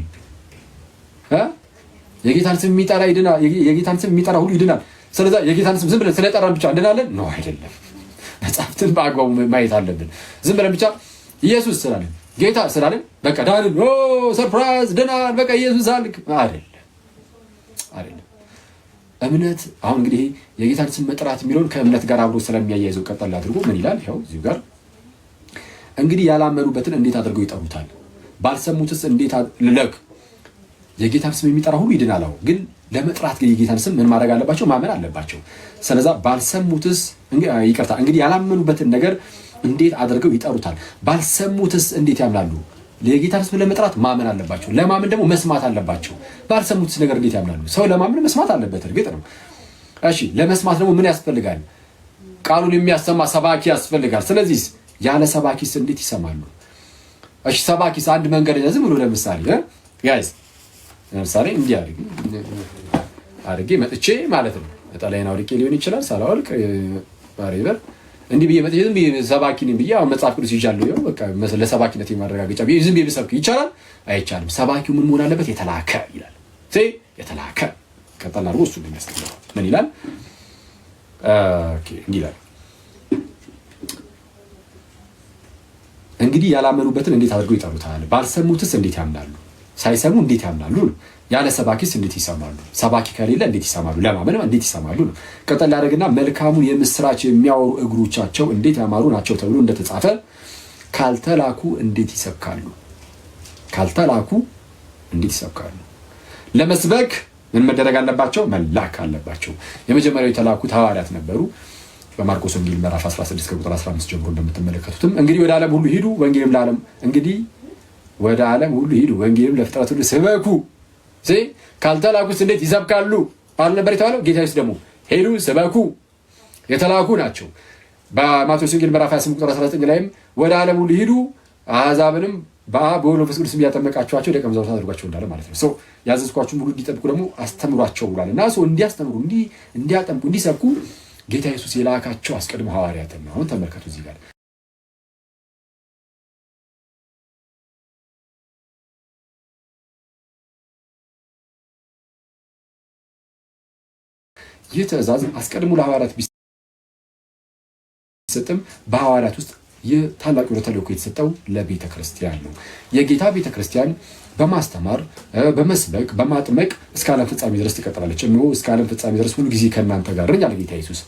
የጌታን ስም የሚጠራ ይድናል። የጌታን ስም የሚጠራ ሁሉ ይድናል። ስለዛ የጌታን ስም ዝም ብለን ስለጠራን ብቻ እንድናለን ነው? አይደለም። መጽሐፍትን በአግባቡ ማየት አለብን። ዝም ብለን ብቻ ኢየሱስ ስላለን ጌታ ስላለን በቃ ዳንን፣ ሰርፕራይዝ ድናል፣ በቃ ኢየሱስ አልክ አይደለም። እምነት አሁን እንግዲህ የጌታን ስም መጥራት የሚለውን ከእምነት ጋር አብሮ ስለሚያያይዘው ቀጠል አድርጎ ምን ይላል? ይኸው እዚሁ ጋር እንግዲህ ያላመኑበትን እንዴት አድርገው ይጠሩታል? ባልሰሙትስ እንዴት ልለክ? የጌታን ስም የሚጠራ ሁሉ ይድናል። አሁን ግን ለመጥራት ግን የጌታን ስም ምን ማድረግ አለባቸው? ማመን አለባቸው። ስለዛ ባልሰሙትስ ይቅርታ፣ እንግዲህ ያላመኑበትን ነገር እንዴት አድርገው ይጠሩታል? ባልሰሙትስ እንዴት ያምናሉ? የጌታን ስም ለመጥራት ማመን አለባቸው። ለማመን ደግሞ መስማት አለባቸው። ባልሰሙትስ ነገር እንዴት ያምናሉ? ሰው ለማመን መስማት አለበት፣ እርግጥ ነው። እሺ ለመስማት ደግሞ ምን ያስፈልጋል? ቃሉን የሚያሰማ ሰባኪ ያስፈልጋል። ስለዚህ ያለ ሰባኪስ እንዴት ይሰማሉ? እሺ ሰባኪስ አንድ መንገድ ዝም ብሎ ለምሳሌ ጋይስ ለምሳሌ እንዲህ አድርጌ መጥቼ ማለት ነው ነጠላዬን አውልቄ ሊሆን ይችላል ሳላወልቅ ባሬበር እንዲህ ብዬ መጥቼ ዝም ብዬ ሰባኪ ነኝ ብዬ አሁን መጽሐፍ ቅዱስ ይዣለሁ ይኸው በቃ ለሰባኪነት የማረጋገጫ ብዬ ዝም ብዬ ብሰብክ ይቻላል? አይቻልም። ሰባኪው ምን መሆን አለበት? የተላከ ይላል። የተላከ ቀጠል አድርጎ እሱ ነው የሚያስቀምጠው። ምን ይላል? እንዲህ ይላል እንግዲህ ያላመኑበትን እንዴት አድርገው ይጠሩታል? ባልሰሙትስ እንዴት ያምናሉ? ሳይሰሙ እንዴት ያምናሉ? ያለ ሰባኪስ እንዴት ይሰማሉ? ሰባኪ ከሌለ እንዴት ይሰማሉ? ለማመንም እንዴት ይሰማሉ ነው። ቀጠል ያደርግና መልካሙን የምስራች የሚያወሩ እግሮቻቸው እንዴት ያማሩ ናቸው ተብሎ እንደተጻፈ ካልተላኩ እንዴት ይሰብካሉ? ካልተላኩ እንዴት ይሰብካሉ? ለመስበክ ምን መደረግ አለባቸው? መላክ አለባቸው። የመጀመሪያው የተላኩት ሐዋርያት ነበሩ። በማርቆስ ወንጌል ምዕራፍ 16 ከቁጥር 15 ጀምሮ እንደምትመለከቱትም እንግዲህ ወደ ዓለም ሁሉ ሂዱ ወንጌልም ለዓለም ወደ ዓለም ሁሉ ሂዱ ወንጌልም ለፍጥረት ሁሉ ስበኩ። ካልተላኩስ እንዴት ይሰብካሉ አሉ ነበር የተባለው። ጌታ ኢየሱስ ደግሞ ሄዱ ስበኩ የተላኩ ናቸው። በማቴዎስ ወንጌል ምዕራፍ 28 ቁጥር 19 ላይም ወደ ዓለም ሁሉ ሂዱ አሕዛብንም በአብ በወልድ በመንፈስ ቅዱስ እያጠመቃችኋቸው ደቀ መዛሙርት አድርጓቸው እንዳለ ማለት ነው። ያዘዝኳችሁን ሁሉ እንዲጠብቁ ደግሞ አስተምሯቸው ብሏል እና እንዲያስተምሩ እንዲያጠምቁ እንዲሰብኩ ጌታ ኢየሱስ የላካቸው አስቀድሞ ሐዋርያትን ነው። አሁን ተመልከቱ እዚህ ጋር ይህ ትእዛዝ አስቀድሞ ለሐዋርያት ቢሰጥም በሐዋርያት ውስጥ ይህ ታላቅ የሆነ ተልእኮ የተሰጠው ለቤተ ክርስቲያን ነው። የጌታ ቤተ ክርስቲያን በማስተማር በመስበክ በማጥመቅ እስከ ዓለም ፍጻሜ ድረስ ትቀጥላለች። እነሆ እስከ ዓለም ፍጻሜ ድረስ ሁሉ ጊዜ ከእናንተ ጋር ነኝ አለ ጌታ ኢየሱስ።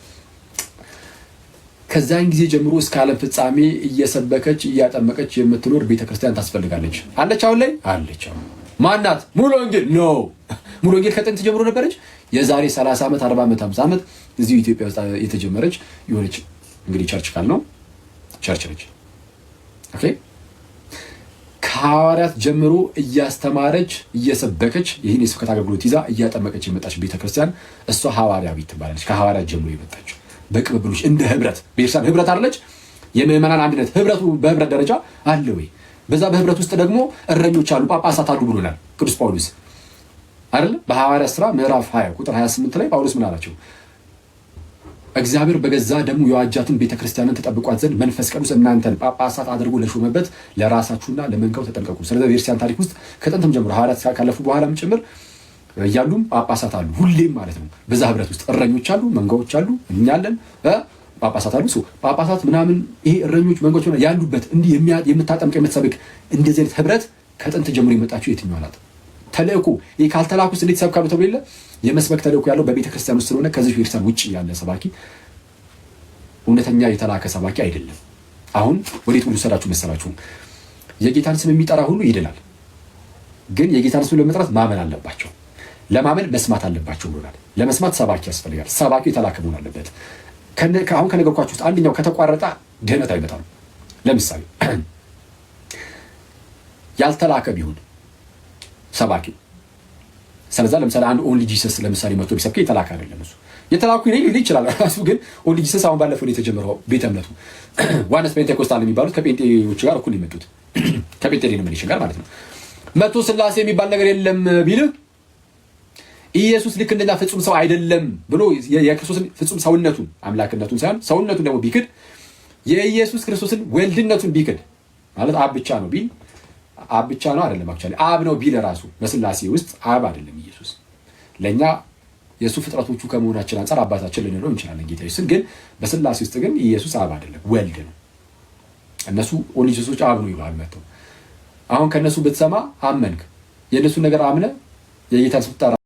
ከዛን ጊዜ ጀምሮ እስከ ዓለም ፍጻሜ እየሰበከች እያጠመቀች የምትኖር ቤተክርስቲያን ታስፈልጋለች። አለች አሁን ላይ አለች። ማናት? ሙሉ ወንጌል ነው። ሙሉ ወንጌል ከጥንት ጀምሮ ነበረች። የዛሬ 30 ዓመት 40 ዓመት 50 ዓመት እዚሁ ኢትዮጵያ ውስጥ የተጀመረች የሆነች እንግዲህ ቸርች ካል ነው ቸርች ነች። ኦኬ ከሐዋርያት ጀምሮ እያስተማረች እየሰበከች ይህን የስብከት አገልግሎት ይዛ እያጠመቀች የመጣች ቤተክርስቲያን እሷ ሐዋርያዊት ትባላለች። ከሐዋርያት ጀምሮ የመጣች በቅብብሎች እንደ ህብረት ቤተክርስቲያን ህብረት አለች። የምዕመናን አንድነት ህብረቱ በህብረት ደረጃ አለ ወይ? በዛ በህብረት ውስጥ ደግሞ እረኞች አሉ፣ ጳጳሳት አሉ ብሎናል ቅዱስ ጳውሎስ አይደል? በሐዋርያት ሥራ ምዕራፍ 20 ቁጥር 28 ላይ ጳውሎስ ምን አላቸው? እግዚአብሔር በገዛ ደሙ የዋጃትን ቤተክርስቲያንን ተጠብቋት ዘንድ መንፈስ ቅዱስ እናንተን ጳጳሳት አድርጎ ለሾመበት ለራሳችሁና ለመንጋው ተጠንቀቁ። ስለዚህ በቤተክርስቲያን ታሪክ ውስጥ ከጥንትም ጀምሮ ሐዋርያት ካለፉ በኋላም ጭምር እያሉም ጳጳሳት አሉ፣ ሁሌም ማለት ነው። በዛ ህብረት ውስጥ እረኞች አሉ፣ መንጋዎች አሉ፣ እኛ አለን፣ ጳጳሳት አሉ። ጳጳሳት ምናምን ይሄ እረኞች መንጋዎች ያሉበት እንዲህ የምታጠምቅ የምትሰብክ እንደዚህ አይነት ህብረት ከጥንት ጀምሮ የመጣችው የትኛዋ ናት? ተልእኮ ይሄ ካልተላኩስ እንዴት ሰብካሉ ተብሎ የለ የመስበክ ተልእኮ ያለው በቤተ ክርስቲያን ውስጥ ስለሆነ ከዚህ ቤተክርስቲያን ውጭ ያለ ሰባኪ እውነተኛ የተላከ ሰባኪ አይደለም። አሁን ወዴት ሁሉ ሰዳችሁ መሰላችሁ? የጌታን ስም የሚጠራ ሁሉ ይድናል። ግን የጌታን ስም ለመጥራት ማመን አለባቸው። ለማመን መስማት አለባቸው ብሎናል። ለመስማት ሰባኪ ያስፈልጋል። ሰባኪው የተላከ መሆን አለበት። አሁን ከነገርኳችሁ ውስጥ አንደኛው ከተቋረጠ ድህነት አይመጣም። ለምሳሌ ያልተላከ ቢሆን ሰባኪው ስለዛ ለምሳሌ አንድ ኦንሊ ጂሰስ ለምሳሌ መጥቶ ቢሰብክ የተላከ አይደለም። እሱ የተላኩ ሊል ይችላል ራሱ። ግን ኦንሊ ጂሰስ አሁን ባለፈው የተጀመረው ቤተ እምነቱ ዋነስ ፔንቴኮስታል የሚባሉት ከጴንጤዎች ጋር እኩል የመጡት ከጴንጤ ዲኖሚኔሽን ጋር ማለት ነው። መቶ ስላሴ የሚባል ነገር የለም ቢልህ ኢየሱስ ልክ እንደኛ ፍጹም ሰው አይደለም ብሎ የክርስቶስን ፍጹም ሰውነቱን አምላክነቱን ሳይሆን ሰውነቱን ደግሞ ቢክድ የኢየሱስ ክርስቶስን ወልድነቱን ቢክድ ማለት አብ ብቻ ነው ቢል አብ ብቻ ነው አይደለም። አክቹዋሊ አብ ነው ቢል ራሱ በስላሴ ውስጥ አብ አይደለም ኢየሱስ። ለኛ የሱ ፍጥረቶቹ ከመሆናችን አንፃር አባታችን ልንለው እንችላለን ጌታ ኢየሱስን። ግን በስላሴ ውስጥ ግን ኢየሱስ አብ አይደለም ወልድ ነው። እነሱ ኦንሊ ጂሰሶች አብ ነው ይላል መጥተው። አሁን ከነሱ ብትሰማ አመንክ፣ የነሱ ነገር አምነ የጌታን ስም